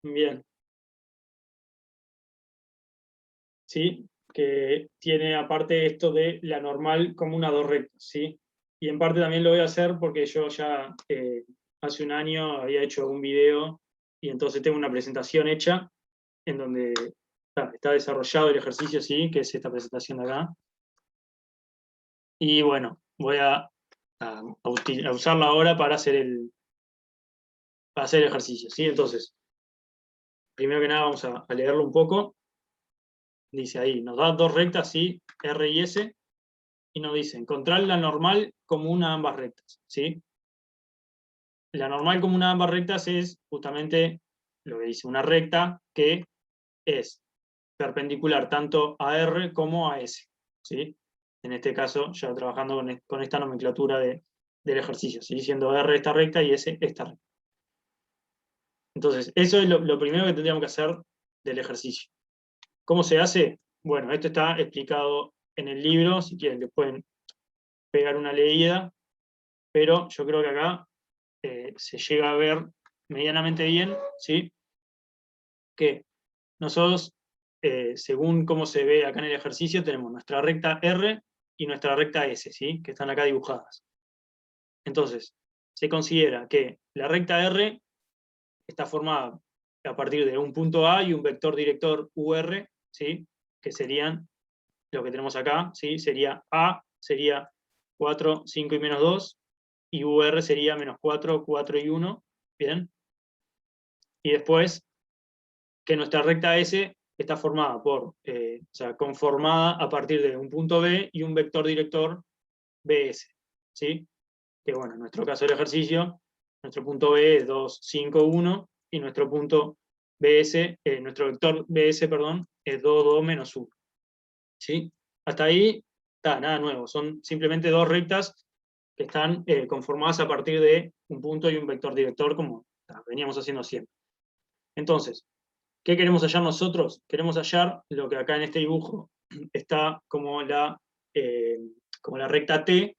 Bien. ¿Sí? Que tiene aparte esto de la normal como una dos rectas, ¿sí? Y en parte también lo voy a hacer porque yo ya hace un año había hecho un video y entonces tengo una presentación hecha en donde está desarrollado el ejercicio, ¿sí? Que es esta presentación de acá. Y bueno, voy a usarla ahora para hacer el ejercicio, ¿sí? Entonces, primero que nada vamos a leerlo un poco. Dice ahí, nos da dos rectas, ¿sí? R y S, y nos dice, encontrar la normal común a ambas rectas, ¿sí? La normal común a ambas rectas es justamente lo que dice, una recta que es perpendicular tanto a R como a S, ¿sí? En este caso, ya trabajando con esta nomenclatura del ejercicio, ¿sí? Siendo R esta recta y S esta recta. Entonces, eso es lo primero que tendríamos que hacer del ejercicio. ¿Cómo se hace? Bueno, esto está explicado en el libro, si quieren le pueden pegar una leída, pero yo creo que acá se llega a ver medianamente bien, ¿sí? Que nosotros, según cómo se ve acá en el ejercicio, tenemos nuestra recta R y nuestra recta S, ¿sí? Que están acá dibujadas. Entonces, se considera que la recta R está formada a partir de un punto A y un vector director UR, ¿sí? Que serían lo que tenemos acá, ¿sí? Sería A, sería 4, 5 y menos 2, y UR sería menos 4, 4 y 1, ¿bien? Y después, que nuestra recta S está formada o sea, conformada a partir de un punto B y un vector director BS, ¿sí? Que bueno, en nuestro caso del ejercicio, nuestro punto B es 2, 5, 1, y nuestro punto BS, nuestro vector BS, perdón, es 2, 2, menos 1, ¿sí? Hasta ahí, nada nuevo, son simplemente dos rectas que están conformadas a partir de un punto y un vector director, como veníamos haciendo siempre. Entonces, ¿qué queremos hallar nosotros? Queremos hallar lo que acá en este dibujo está como la recta T,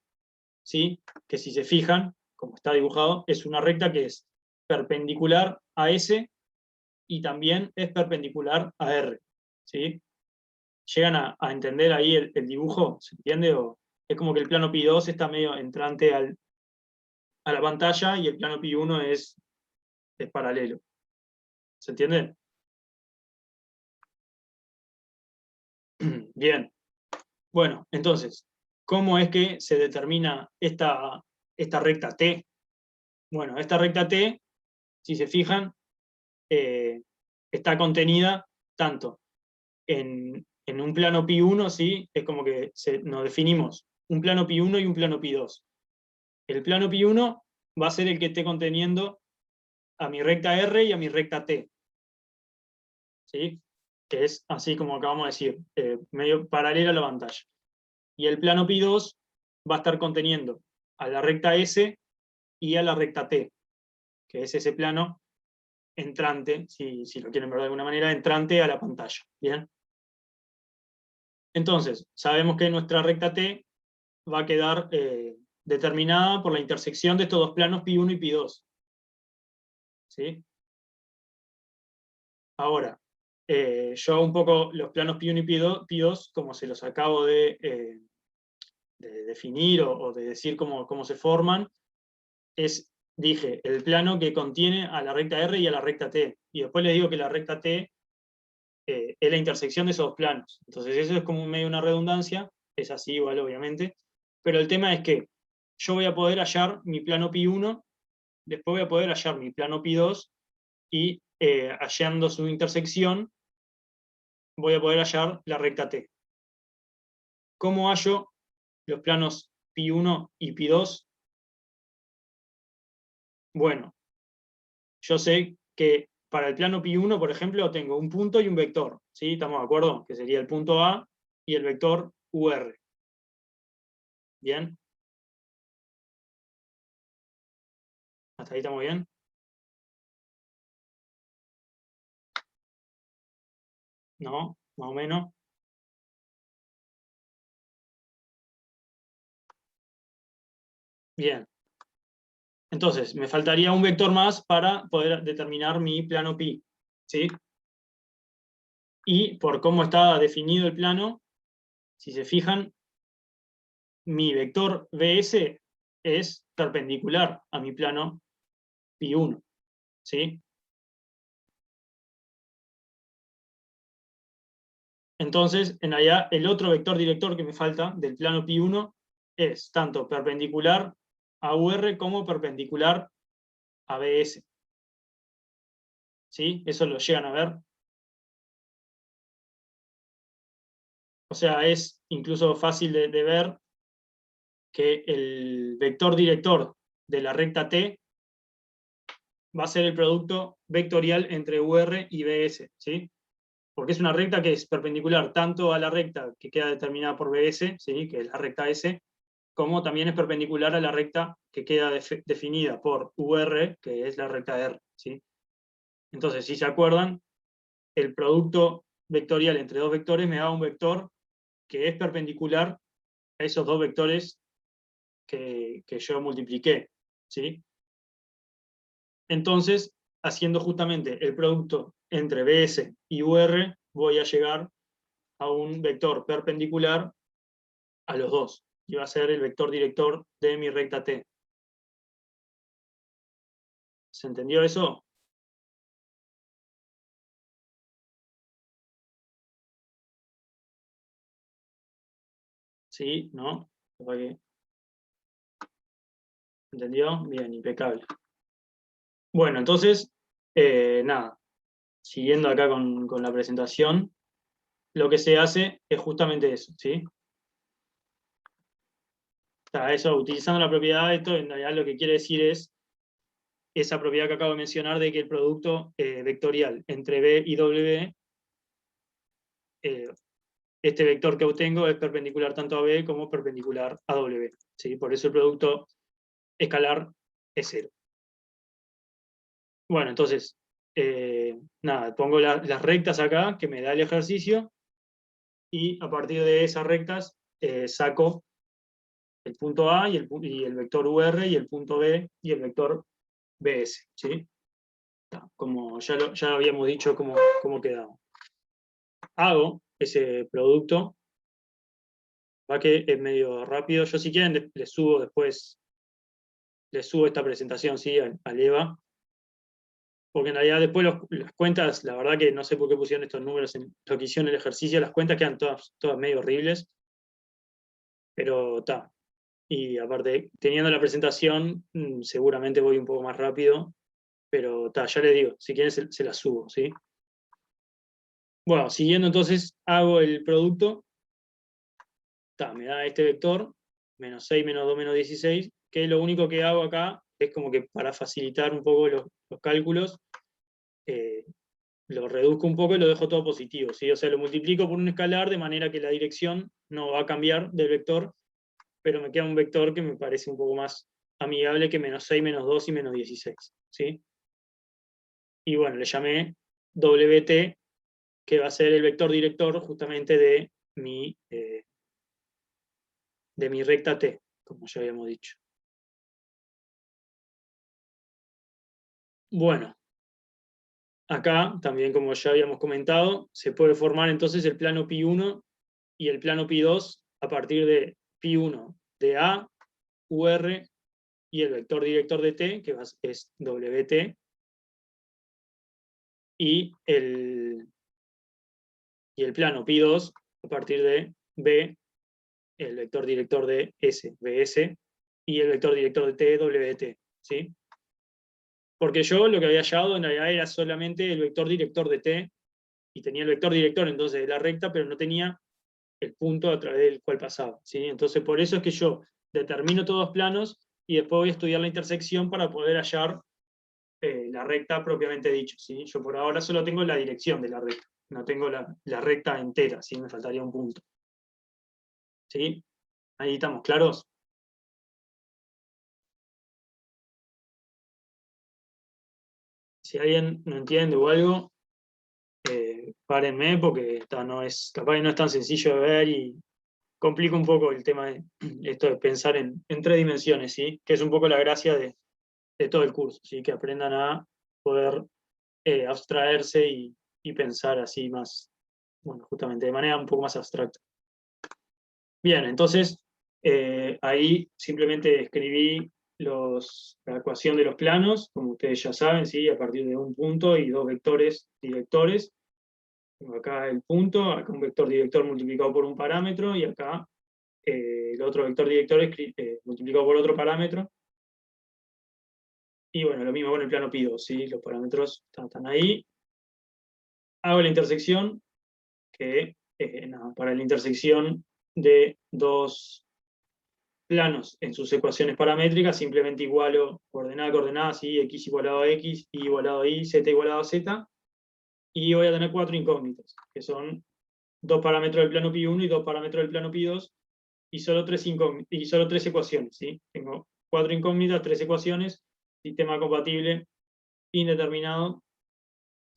¿sí? Que si se fijan, como está dibujado, es una recta que es perpendicular a S y también es perpendicular a R, ¿sí? ¿Llegan a entender ahí el dibujo? ¿Se entiende? ¿O es como que el plano pi 2 está medio entrante a la pantalla y el plano pi 1 es paralelo? ¿Se entiende? Bien. Bueno, entonces, ¿cómo es que se determina esta recta T? Bueno, esta recta T, si se fijan, está contenida tanto en un plano pi 1, ¿sí? Es como que nos definimos un plano pi 1 y un plano pi 2. El plano pi 1 va a ser el que esté conteniendo a mi recta R y a mi recta T. ¿sí? Que es así como acabamos de decir, medio paralela a la pantalla. Y el plano Pi2 va a estar conteniendo a la recta S y a la recta T, que es ese plano entrante, si lo quieren ver de alguna manera, entrante a la pantalla. ¿Bien? Entonces, sabemos que nuestra recta T va a quedar determinada por la intersección de estos dos planos Pi1 y Pi2. ¿Sí? Ahora, yo un poco los planos Pi1 y Pi2, como se los acabo de definir o de decir cómo se forman, dije, el plano que contiene a la recta R y a la recta T. Y después les digo que la recta T es la intersección de esos dos planos. Entonces eso es como medio una redundancia, es así igual obviamente, pero el tema es que yo voy a poder hallar mi plano Pi1, después voy a poder hallar mi plano Pi2, y hallando su intersección voy a poder hallar la recta T. ¿Cómo hallo los planos Pi1 y Pi2? Bueno, yo sé que para el plano Pi1, por ejemplo, tengo un punto y un vector, ¿sí? ¿Estamos de acuerdo? Que sería el punto A y el vector UR. ¿Bien? ¿Hasta ahí estamos bien? ¿No? Más o menos. Bien. Entonces, me faltaría un vector más para poder determinar mi plano Pi, ¿sí? Y por cómo está definido el plano, si se fijan, mi vector BS es perpendicular a mi plano Pi1, ¿sí? Entonces, en allá, el otro vector director que me falta del plano Pi1 es tanto perpendicular a UR como perpendicular a BS. ¿Sí? Eso lo llegan a ver. O sea, es incluso fácil de ver que el vector director de la recta T va a ser el producto vectorial entre UR y BS, ¿sí? Porque es una recta que es perpendicular tanto a la recta que queda determinada por BS, ¿sí? Que es la recta S, como también es perpendicular a la recta que queda definida por UR, que es la recta R, ¿sí? Entonces, si se acuerdan, el producto vectorial entre dos vectores me da un vector que es perpendicular a esos dos vectores que yo multipliqué, ¿sí? Entonces, haciendo justamente el producto entre BS y UR, voy a llegar a un vector perpendicular a los dos, y va a ser el vector director de mi recta T. ¿Se entendió eso? ¿Sí? ¿No? ¿Entendió? Bien, impecable. Bueno, entonces, nada, siguiendo acá con la presentación, lo que se hace es justamente eso, ¿sí? O sea, eso, utilizando la propiedad de esto, en realidad lo que quiere decir es esa propiedad que acabo de mencionar de que el producto vectorial entre B y W, este vector que obtengo es perpendicular tanto a B como perpendicular a W, ¿sí? Por eso el producto escalar es 0. Bueno, entonces, nada, pongo las rectas acá, que me da el ejercicio, y a partir de esas rectas saco el punto A y el vector UR y el punto B y el vector BS, ¿sí? Como ya habíamos dicho cómo quedaba. Hago ese producto, va que es medio rápido. Yo si quieren les subo después, les subo esta presentación, ¿sí? Al EVA, porque en realidad después las cuentas, la verdad que no sé por qué pusieron estos números en lo que hicieron el ejercicio, las cuentas quedan todas medio horribles, pero está. Y aparte, teniendo la presentación, seguramente voy un poco más rápido, pero ya les digo, si quieren se las subo, ¿sí? Bueno, siguiendo entonces, hago el producto, me da este vector, menos 6, menos 2, menos 16, que lo único que hago acá es como que para facilitar un poco los cálculos, lo reduzco un poco y lo dejo todo positivo, ¿sí? O sea, lo multiplico por un escalar de manera que la dirección no va a cambiar del vector, pero me queda un vector que me parece un poco más amigable que -6, -2 y -16, ¿sí? Y bueno, le llamé WT, que va a ser el vector director justamente de mi recta T, como ya habíamos dicho. Bueno, acá también, como ya habíamos comentado, se puede formar entonces el plano pi1 y el plano pi2 a partir de pi1 de A, UR y el vector director de T, que es WT, y el plano pi2 a partir de B, el vector director de S, BS, y el vector director de T, WT, ¿sí? Porque yo lo que había hallado en realidad era solamente el vector director de T, y tenía el vector director entonces de la recta, pero no tenía el punto a través del cual pasaba, ¿sí? Entonces por eso es que yo determino todos los planos y después voy a estudiar la intersección para poder hallar la recta propiamente dicho, ¿sí? Yo por ahora solo tengo la dirección de la recta, no tengo la recta entera, ¿sí? Me faltaría un punto. ¿Sí? Ahí estamos claros. Si alguien no entiende o algo, párenme, porque capaz que no es tan sencillo de ver y complica un poco el tema de esto de pensar en 3 dimensiones, ¿sí? Que es un poco la gracia de todo el curso, ¿sí? Que aprendan a poder abstraerse y pensar así más, bueno, justamente de manera un poco más abstracta. Bien, entonces ahí simplemente escribí la ecuación de los planos, como ustedes ya saben, ¿sí? A partir de un punto y 2 vectores directores. Tengo acá el punto, acá un vector director multiplicado por un parámetro, y acá el otro vector director multiplicado por otro parámetro. Y bueno, lo mismo con el plano pi2, ¿sí? Los parámetros están ahí. Hago la intersección, que para la intersección de 2 planos en sus ecuaciones paramétricas, simplemente igualo coordenada a coordenada, ¿sí? X igualado a X, Y igualado a Y, Z igualado a Z, y voy a tener 4 incógnitas, que son 2 parámetros del plano pi1 y 2 parámetros del plano pi2, y solo 3 ecuaciones, ¿sí? Tengo 4 incógnitas, 3 ecuaciones, sistema compatible, indeterminado,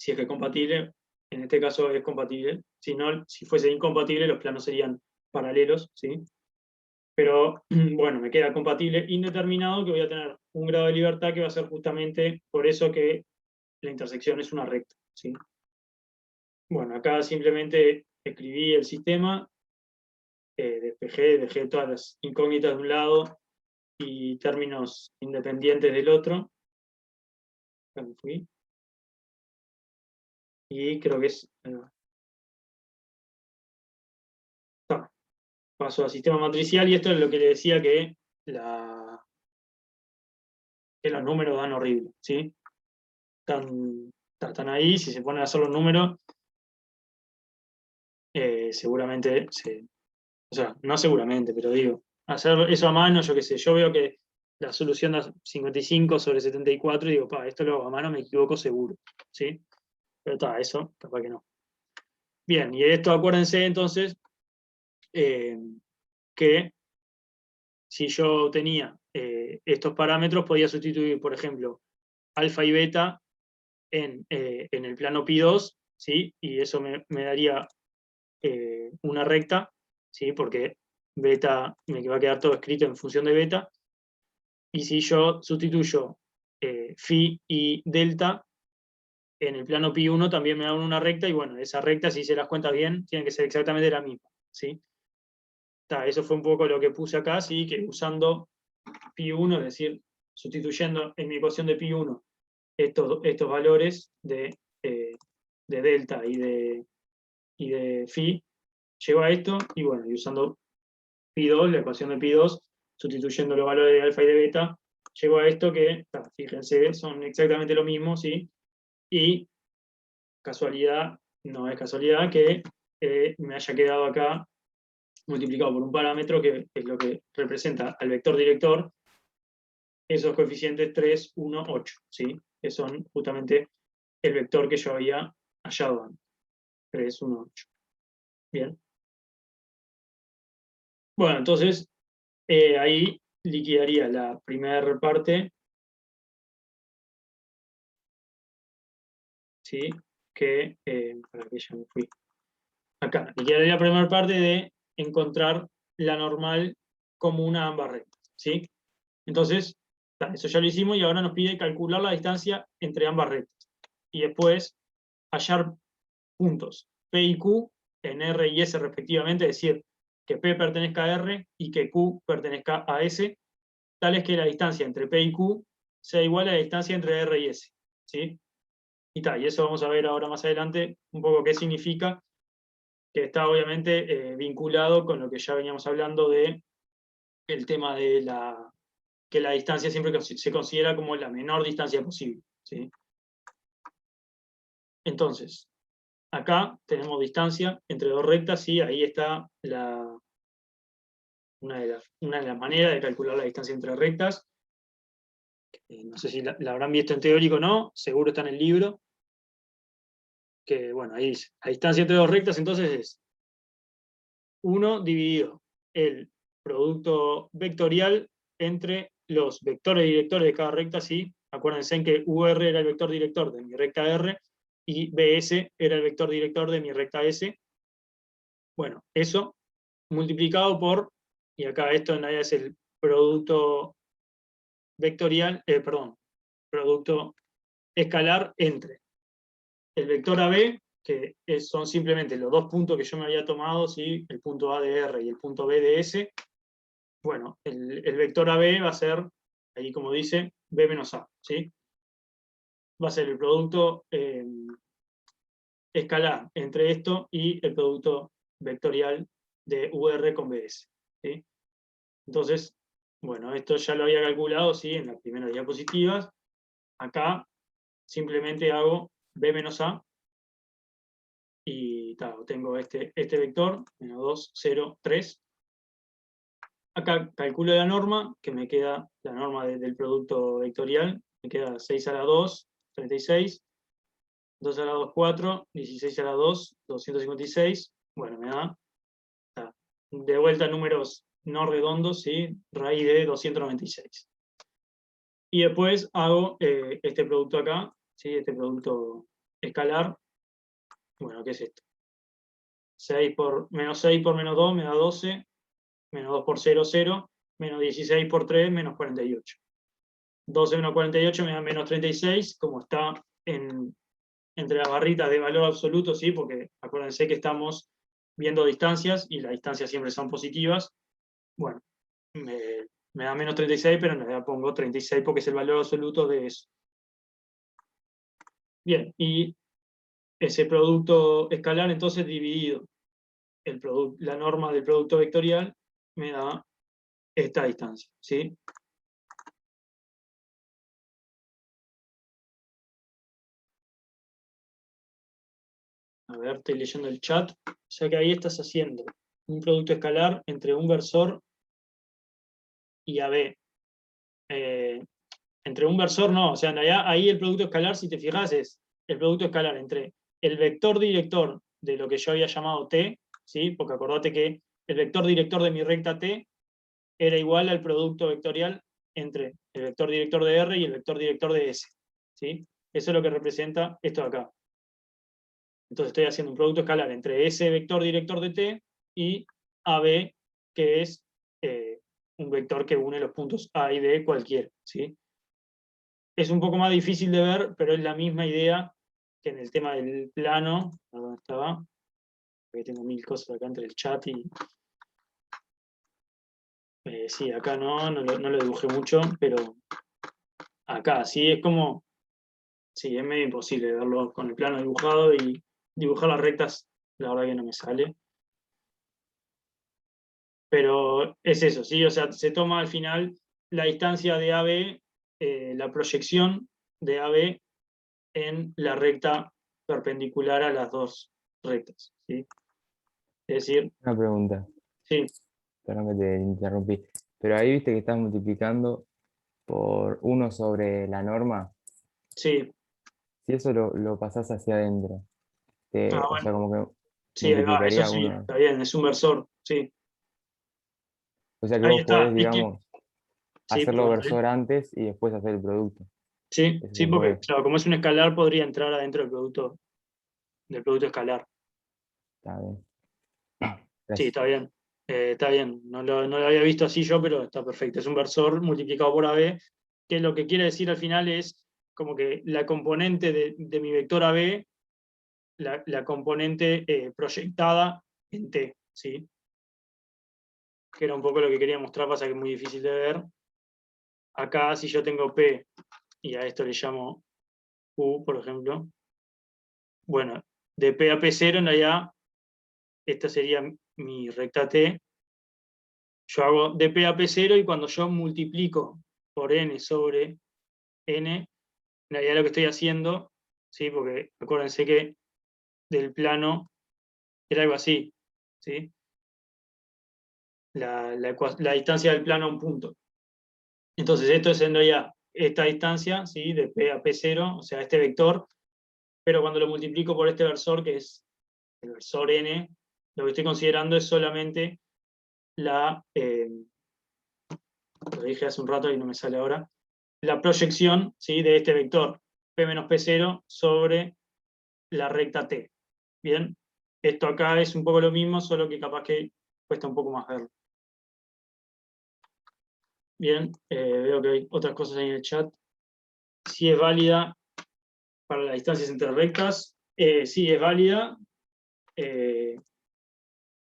si es que es compatible, en este caso es compatible, si no, si fuese incompatible, los planos serían paralelos, ¿sí? Pero bueno, me queda compatible indeterminado, que voy a tener un grado de libertad que va a ser justamente por eso que la intersección es una recta, ¿sí? Bueno, acá simplemente escribí el sistema, dejé todas las incógnitas de un lado y términos independientes del otro. Acá me fui. Y creo que es... paso al sistema matricial, y esto es lo que le decía que los números dan horrible, ¿sí? Están ahí, si se ponen a hacer los números, seguramente, o sea, no seguramente, pero digo, hacer eso a mano, yo qué sé, yo veo que la solución da 55 sobre 74 y digo, esto lo hago a mano, me equivoco seguro, ¿sí? Pero eso, capaz que no. Bien, y esto acuérdense entonces que si yo tenía estos parámetros, podía sustituir, por ejemplo, alfa y beta en el plano pi2, ¿sí? Y eso me daría una recta, ¿sí? Porque beta me va a quedar todo escrito en función de beta. Y si yo sustituyo phi y delta en el plano pi1, también me da una recta, y bueno, esa recta, si se las cuenta bien, tiene que ser exactamente la misma, ¿sí? Eso fue un poco lo que puse acá, ¿sí? Que usando pi1, es decir, sustituyendo en mi ecuación de pi1 estos valores de delta y de phi, llego a esto, y bueno, y usando pi2, la ecuación de pi2, sustituyendo los valores de alfa y de beta, llego a esto que, fíjense, son exactamente lo mismo, ¿sí? Y casualidad, no es casualidad que me haya quedado acá multiplicado por un parámetro que es lo que representa al vector director, esos coeficientes 3, 1, 8, ¿sí? Que son justamente el vector que yo había allá van. 3, 1, 8. Bien. Bueno, entonces ahí liquidaría la primera parte, ¿sí? Que, para que ya me fui. Acá, liquidaría la primera parte de encontrar la normal común a ambas rectas, ¿sí? Entonces, eso ya lo hicimos y ahora nos pide calcular la distancia entre ambas rectas. Y después hallar puntos P y Q en R y S respectivamente, es decir, que P pertenezca a R y que Q pertenezca a S, tal es que la distancia entre P y Q sea igual a la distancia entre R y S, ¿sí? Y tal, y eso vamos a ver ahora más adelante un poco qué significa, que está obviamente vinculado con lo que ya veníamos hablando de el tema de que la distancia siempre se considera como la menor distancia posible, ¿sí? Entonces, acá tenemos distancia entre dos rectas y ahí está una de las maneras de calcular la distancia entre rectas. No sé si la habrán visto en teórico o no, seguro está en el libro. Que bueno, ahí dice, la distancia entre dos rectas entonces es 1 dividido el producto vectorial entre los vectores directores de cada recta, ¿sí? Acuérdense en que UR era el vector director de mi recta R y BS era el vector director de mi recta S. Bueno, eso multiplicado por, y acá esto en realidad es el producto vectorial, producto escalar entre el vector AB, que son simplemente los dos puntos que yo me había tomado, ¿sí? El punto A de R y el punto B de S. Bueno, el vector AB va a ser, ahí como dice, B menos A, ¿sí? Va a ser el producto escalar entre esto y el producto vectorial de UR con BS, ¿sí? Entonces, bueno, esto ya lo había calculado, ¿sí? En las primeras diapositivas. Acá simplemente hago B menos A y tengo este vector, menos 2, 0, 3. Acá calculo la norma, que me queda la norma del producto vectorial, me queda 6 a la 2, 36, 2 a la 2, 4, 16 a la 2, 256. Bueno, me da, de vuelta números no redondos, ¿sí? Raíz de 296. Y después hago este producto acá, ¿sí? Este producto escalar. Bueno, ¿qué es esto? 6 por menos 6 por menos 2 me da 12, menos 2 por 0, 0, menos 16 por 3, menos 48. 12 menos 48 me da menos 36, como está entre las barritas de valor absoluto, ¿sí? Porque acuérdense que estamos viendo distancias y las distancias siempre son positivas. Bueno, me da menos 36, pero en realidad pongo 36 porque es el valor absoluto de eso. Bien, y ese producto escalar entonces dividido la norma del producto vectorial me da esta distancia, ¿sí? A ver, estoy leyendo el chat. O sea que ahí estás haciendo un producto escalar entre un versor y AB. Entre un versor no, o sea, en realidad ahí el producto escalar, si te fijas, es el producto escalar entre el vector director de lo que yo había llamado T, ¿sí? Porque acordate que el vector director de mi recta T era igual al producto vectorial entre el vector director de R y el vector director de S, ¿sí? Eso es lo que representa esto de acá. Entonces estoy haciendo un producto escalar entre ese vector director de T y AB, que es un vector que une los puntos A y B cualquiera, ¿sí? Es un poco más difícil de ver, pero es la misma idea que en el tema del plano. ¿Dónde estaba? Porque tengo mil cosas acá entre el chat y... sí, acá no lo dibujé mucho, pero acá sí es como... Sí, es medio imposible verlo con el plano dibujado y dibujar las rectas, la verdad que no me sale. Pero es eso, ¿sí? O sea, se toma al final la distancia de AB, la proyección de AB en la recta perpendicular a las dos rectas, ¿sí? Es decir, Una pregunta, sí, perdón que te interrumpí, pero ahí viste que estás multiplicando por 1 sobre la norma, sí, si eso lo pasás hacia adentro, Ah, o bueno. sea, como que Sí, ahí va, eso multiplicaría sí, uno. está bien, es un versor, sí. O sea que Ahí vos podés, está. digamos, Sí, hacerlo perdón, dale. versor antes y después hacer el producto. Sí, Eso sí, se porque puede. claro, como es un escalar, podría entrar adentro del producto escalar. Está bien. Sí, Gracias. está bien. Está bien. No lo había visto así yo, pero está perfecto. Es un versor multiplicado por AB, que lo que quiere decir al final es como que la componente de mi vector AB, la componente proyectada en T, ¿sí? Que era un poco lo que quería mostrar, pasa que es muy difícil de ver. Acá, si yo tengo P y a esto le llamo Q, por ejemplo, bueno, de P a P0 en realidad, esta sería mi recta T. Yo hago de P a P0 y cuando yo multiplico por N sobre N, en realidad lo que estoy haciendo, ¿sí? Porque acuérdense que del plano era algo así, ¿sí? La distancia del plano a un punto. Entonces esto es en realidad esta distancia, ¿sí? De P a P0, o sea, este vector, pero cuando lo multiplico por este versor, que es el versor N, lo que estoy considerando es solamente lo dije hace un rato y no me sale ahora, la proyección, ¿sí? De este vector P menos P0 sobre la recta T. Bien, esto acá es un poco lo mismo, solo que capaz que cuesta un poco más verlo. Bien, veo que hay otras cosas ahí en el chat. Si es válida para las distancias entre rectas, sí es válida,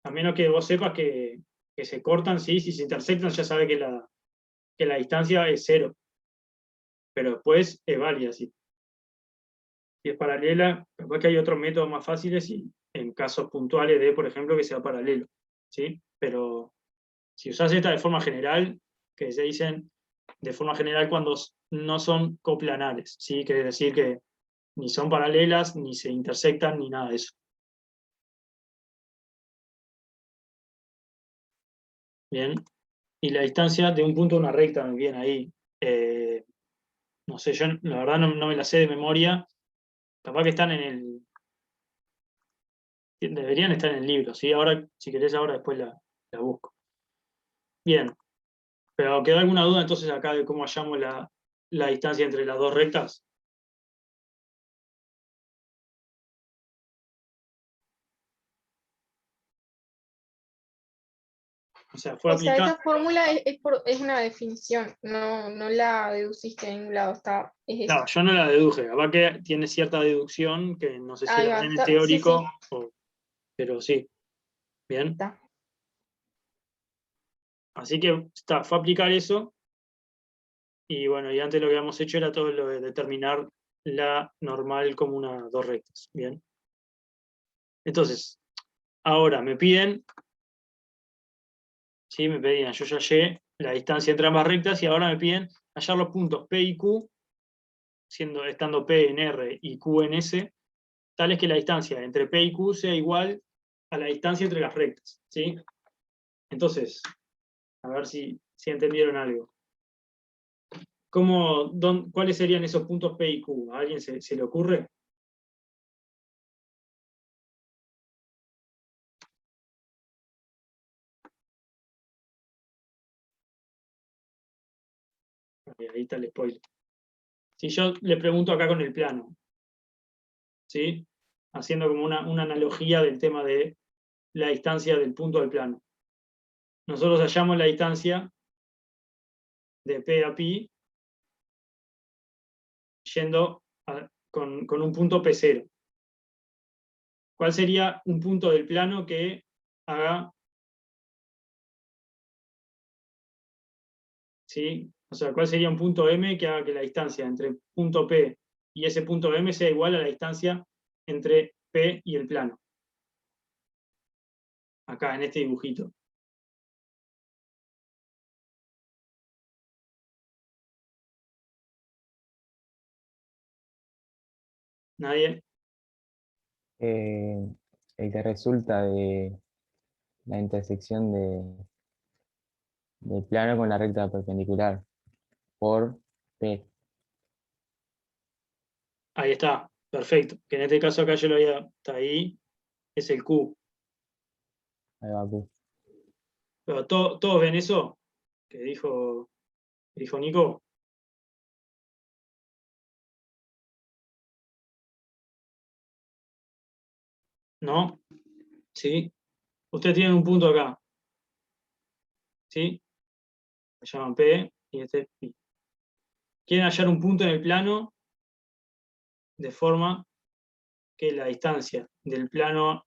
a menos que vos sepas que se cortan, ¿sí? Si se intersectan ya sabe que la distancia es cero, pero después es válida, sí. Si es paralela, capaz que hay otros métodos más fáciles y en casos puntuales de, por ejemplo, que sea paralelo, ¿sí? Pero si usás esta de forma general, que se dicen de forma general cuando no son coplanares, ¿sí? Quiere decir que ni son paralelas, ni se intersectan, ni nada de eso. Bien. Y la distancia de un punto a una recta, bien ahí. No sé, yo la verdad no me la sé de memoria. Capaz que están en el. Deberían estar en el libro, ¿sí? Ahora, si querés, ahora después la busco. Bien. Pero ¿quedó alguna duda entonces acá de cómo hallamos la distancia entre las dos rectas? O sea, fue O sea, aplicada. esta fórmula es una definición, no la deduciste de ningún lado, es Claro, eso. yo no la deduje. Capaz que tiene cierta deducción, que no sé si Ahí la va, ven en sí, teórico, sí, pero sí. Bien. está. Así que fue aplicar eso. Y bueno, y antes lo que habíamos hecho era todo lo de determinar la normal como una dos rectas. Bien. Entonces, ahora me piden, ¿sí? Me pedían, yo ya hallé la distancia entre ambas rectas y ahora me piden hallar los puntos P y Q, estando P en R y Q en S, tales que la distancia entre P y Q sea igual a la distancia entre las rectas. ¿Sí? Entonces, a ver si entendieron algo. ¿Cuáles serían esos puntos P y Q? ¿A alguien se le ocurre? Ahí está el spoiler. Si yo le pregunto acá con el plano, ¿sí? Haciendo como una analogía del tema de la distancia del punto al plano. Nosotros hallamos la distancia de P a pi yendo con un punto P0. ¿Cuál sería un punto del plano que haga, ¿sí? O sea, ¿cuál sería un punto M que haga que la distancia entre punto P y ese punto M sea igual a la distancia entre P y el plano? Acá, en este dibujito. ¿Nadie? Eh, el que resulta de la intersección del plano con la recta perpendicular por P. Ahí está. Perfecto. Que en este caso acá yo lo había, está ahí, es el Q. Ahí va, Q. Pero ¿todos ven eso que dijo Nico? ¿No? ¿Sí? Ustedes tienen un punto acá. ¿Sí? Se llaman P y este es Pi. Quieren hallar un punto en el plano de forma que la distancia del plano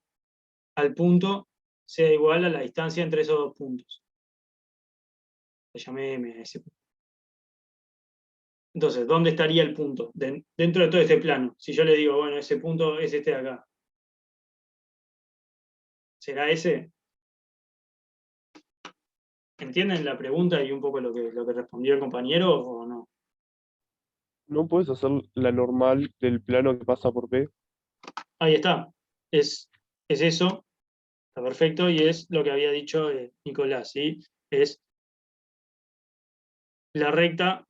al punto sea igual a la distancia entre esos dos puntos. Le llamé M a ese punto. Entonces, ¿dónde estaría el punto? Dentro de todo este plano. Si yo le digo, bueno, ese punto es este de acá. ¿Será ese? ¿Entienden la pregunta y un poco lo que respondió el compañero o no? ¿No puedes hacer la normal del plano que pasa por P? Ahí está. Es eso. Está perfecto. Y es lo que había dicho Nicolás, ¿sí? Es la recta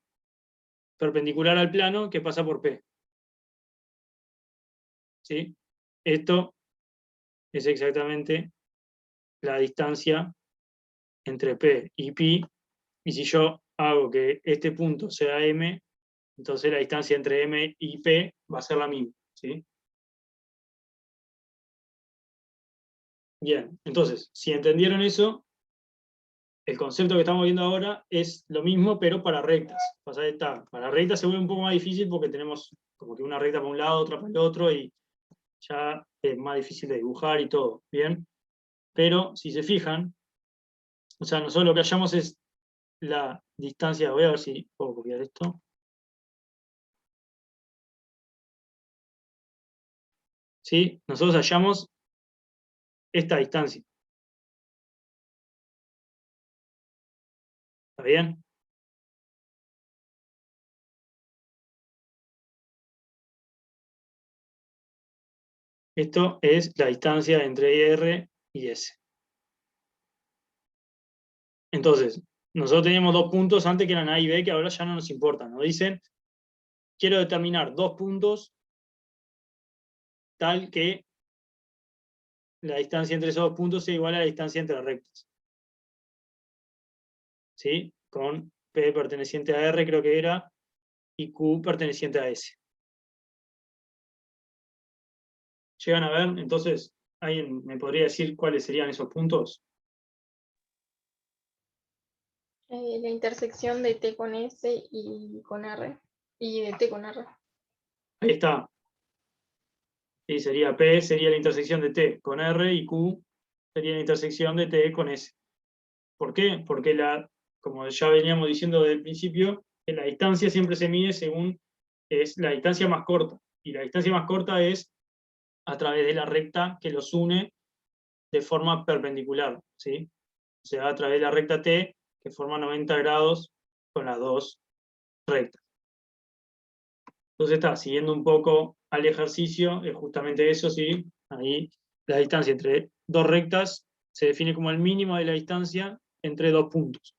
perpendicular al plano que pasa por P. ¿Sí? Esto es exactamente la distancia entre P y pi, y si yo hago que este punto sea M, entonces la distancia entre M y P va a ser la misma. ¿Sí? Bien, entonces, si entendieron eso, el concepto que estamos viendo ahora es lo mismo, pero para rectas. Para rectas se vuelve un poco más difícil porque tenemos como que una recta para un lado, otra para el otro, y ya es más difícil de dibujar y todo. Bien, pero si se fijan, o sea, nosotros lo que hallamos es la distancia. Voy a ver si puedo copiar esto. ¿Sí? Nosotros hallamos esta distancia. ¿Está bien? Esto es la distancia entre R y S. Entonces, nosotros teníamos dos puntos antes que eran A y B, que ahora ya no nos importan. Nos dicen, quiero determinar dos puntos tal que la distancia entre esos dos puntos sea igual a la distancia entre rectas. ¿Sí? Con P perteneciente a R, creo que era, y Q perteneciente a S. ¿Llegan a ver? Entonces, ¿alguien me podría decir cuáles serían esos puntos? La intersección de T con S y con R. Y de T con R. Ahí está. Sí, sería P, sería la intersección de T con R, y Q sería la intersección de T con S. ¿Por qué? Porque como ya veníamos diciendo desde el principio, que la distancia siempre se mide según es la distancia más corta. Y la distancia más corta es a través de la recta que los une de forma perpendicular. ¿Sí? O sea, a través de la recta T, que forma 90 grados con las dos rectas. Entonces está, siguiendo un poco al ejercicio, es justamente eso, ¿sí? Ahí la distancia entre dos rectas se define como el mínimo de la distancia entre dos puntos.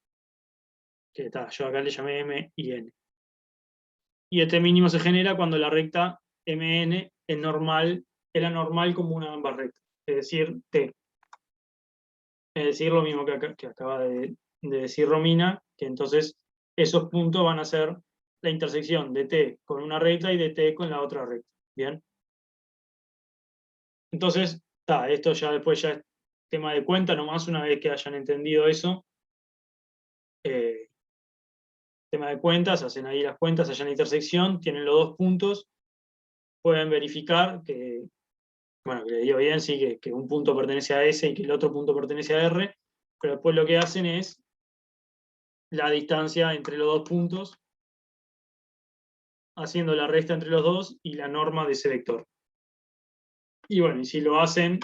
Que está, yo acá le llamé M y N. Y este mínimo se genera cuando la recta MN es la normal común a ambas rectas, es decir, T. Es decir, lo mismo que acaba de decir Romina, que entonces esos puntos van a ser la intersección de T con una recta y de T con la otra recta. ¿Bien? Entonces, esto ya después ya es tema de cuenta, nomás una vez que hayan entendido eso. Tema de cuentas, hacen ahí las cuentas, allá en la intersección, tienen los dos puntos, pueden verificar que, bueno, que le dio bien, sí, que un punto pertenece a S y que el otro punto pertenece a R, pero después lo que hacen es la distancia entre los dos puntos, haciendo la resta entre los dos y la norma de ese vector. Y bueno, y si lo hacen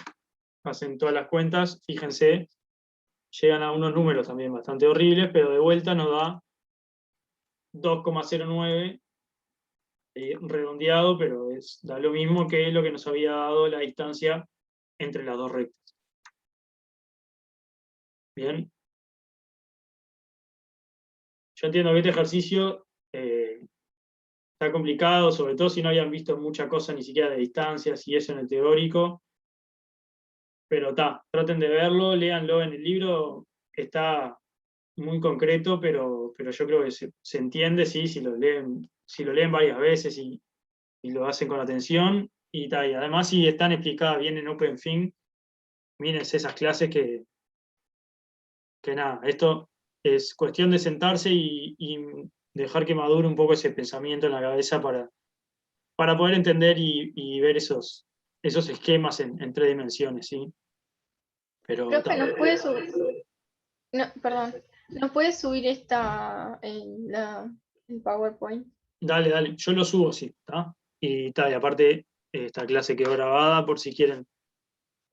todas las cuentas, fíjense, llegan a unos números también bastante horribles, pero de vuelta nos da 2,09 redondeado, pero da lo mismo que lo que nos había dado la distancia entre las dos rectas. Bien. Yo entiendo que este ejercicio está complicado, sobre todo si no habían visto mucha cosa ni siquiera de distancias y eso en el teórico. Pero traten de verlo, léanlo en el libro, está muy concreto, pero yo creo que se entiende, sí, si lo leen varias veces y lo hacen con atención. Y además, si están explicadas bien en OpenFin, mírense esas clases que nada, esto es cuestión de sentarse y dejar que madure un poco ese pensamiento en la cabeza para poder entender y ver esos esquemas en 3 dimensiones, ¿sí? Pero Profe, ¿nos puede subir? No, perdón. ¿Nos puede subir el PowerPoint? dale, yo lo subo, sí, ¿está? Y aparte, esta clase quedó grabada por si quieren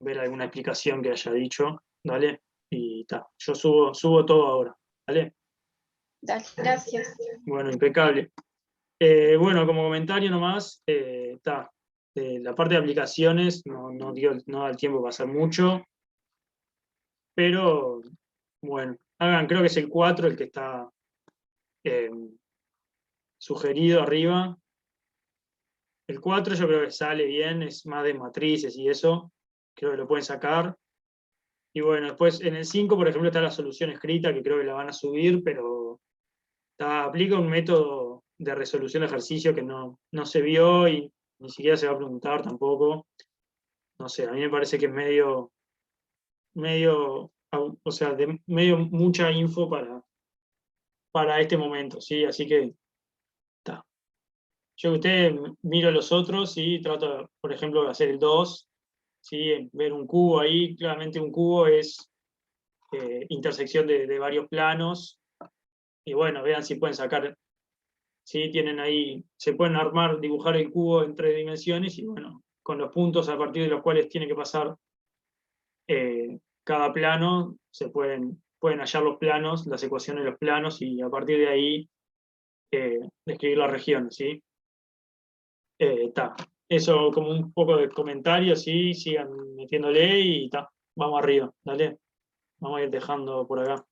ver alguna explicación que haya dicho, dale, y yo subo todo ahora, ¿vale? Dale, gracias. Bueno, impecable. Bueno, como comentario nomás, la parte de aplicaciones no da el tiempo para hacer mucho, pero bueno, creo que es el 4 el que está eh, sugerido arriba. El 4 yo creo que sale bien, es más de matrices y eso, creo que lo pueden sacar. Y bueno, después en el 5, por ejemplo, está la solución escrita, que creo que la van a subir, pero aplica un método de resolución de ejercicio que no se vio y ni siquiera se va a preguntar tampoco. No sé, a mí me parece que es medio, o sea, de medio mucha info para este momento, ¿sí? Así que, yo que usted miro los otros y trato, por ejemplo, de hacer el 2, ¿sí? Ver un cubo ahí, claramente un cubo es intersección de varios planos, y bueno, vean si pueden sacar, si tienen ahí, se pueden armar, dibujar el cubo en 3 dimensiones, y bueno, con los puntos a partir de los cuales tiene que pasar cada plano, se pueden hallar los planos, las ecuaciones de los planos, y a partir de ahí describir las regiones, ¿sí? Eso como un poco de comentario, ¿sí? Sigan metiéndole y vamos arriba, dale. Vamos a ir dejando por acá.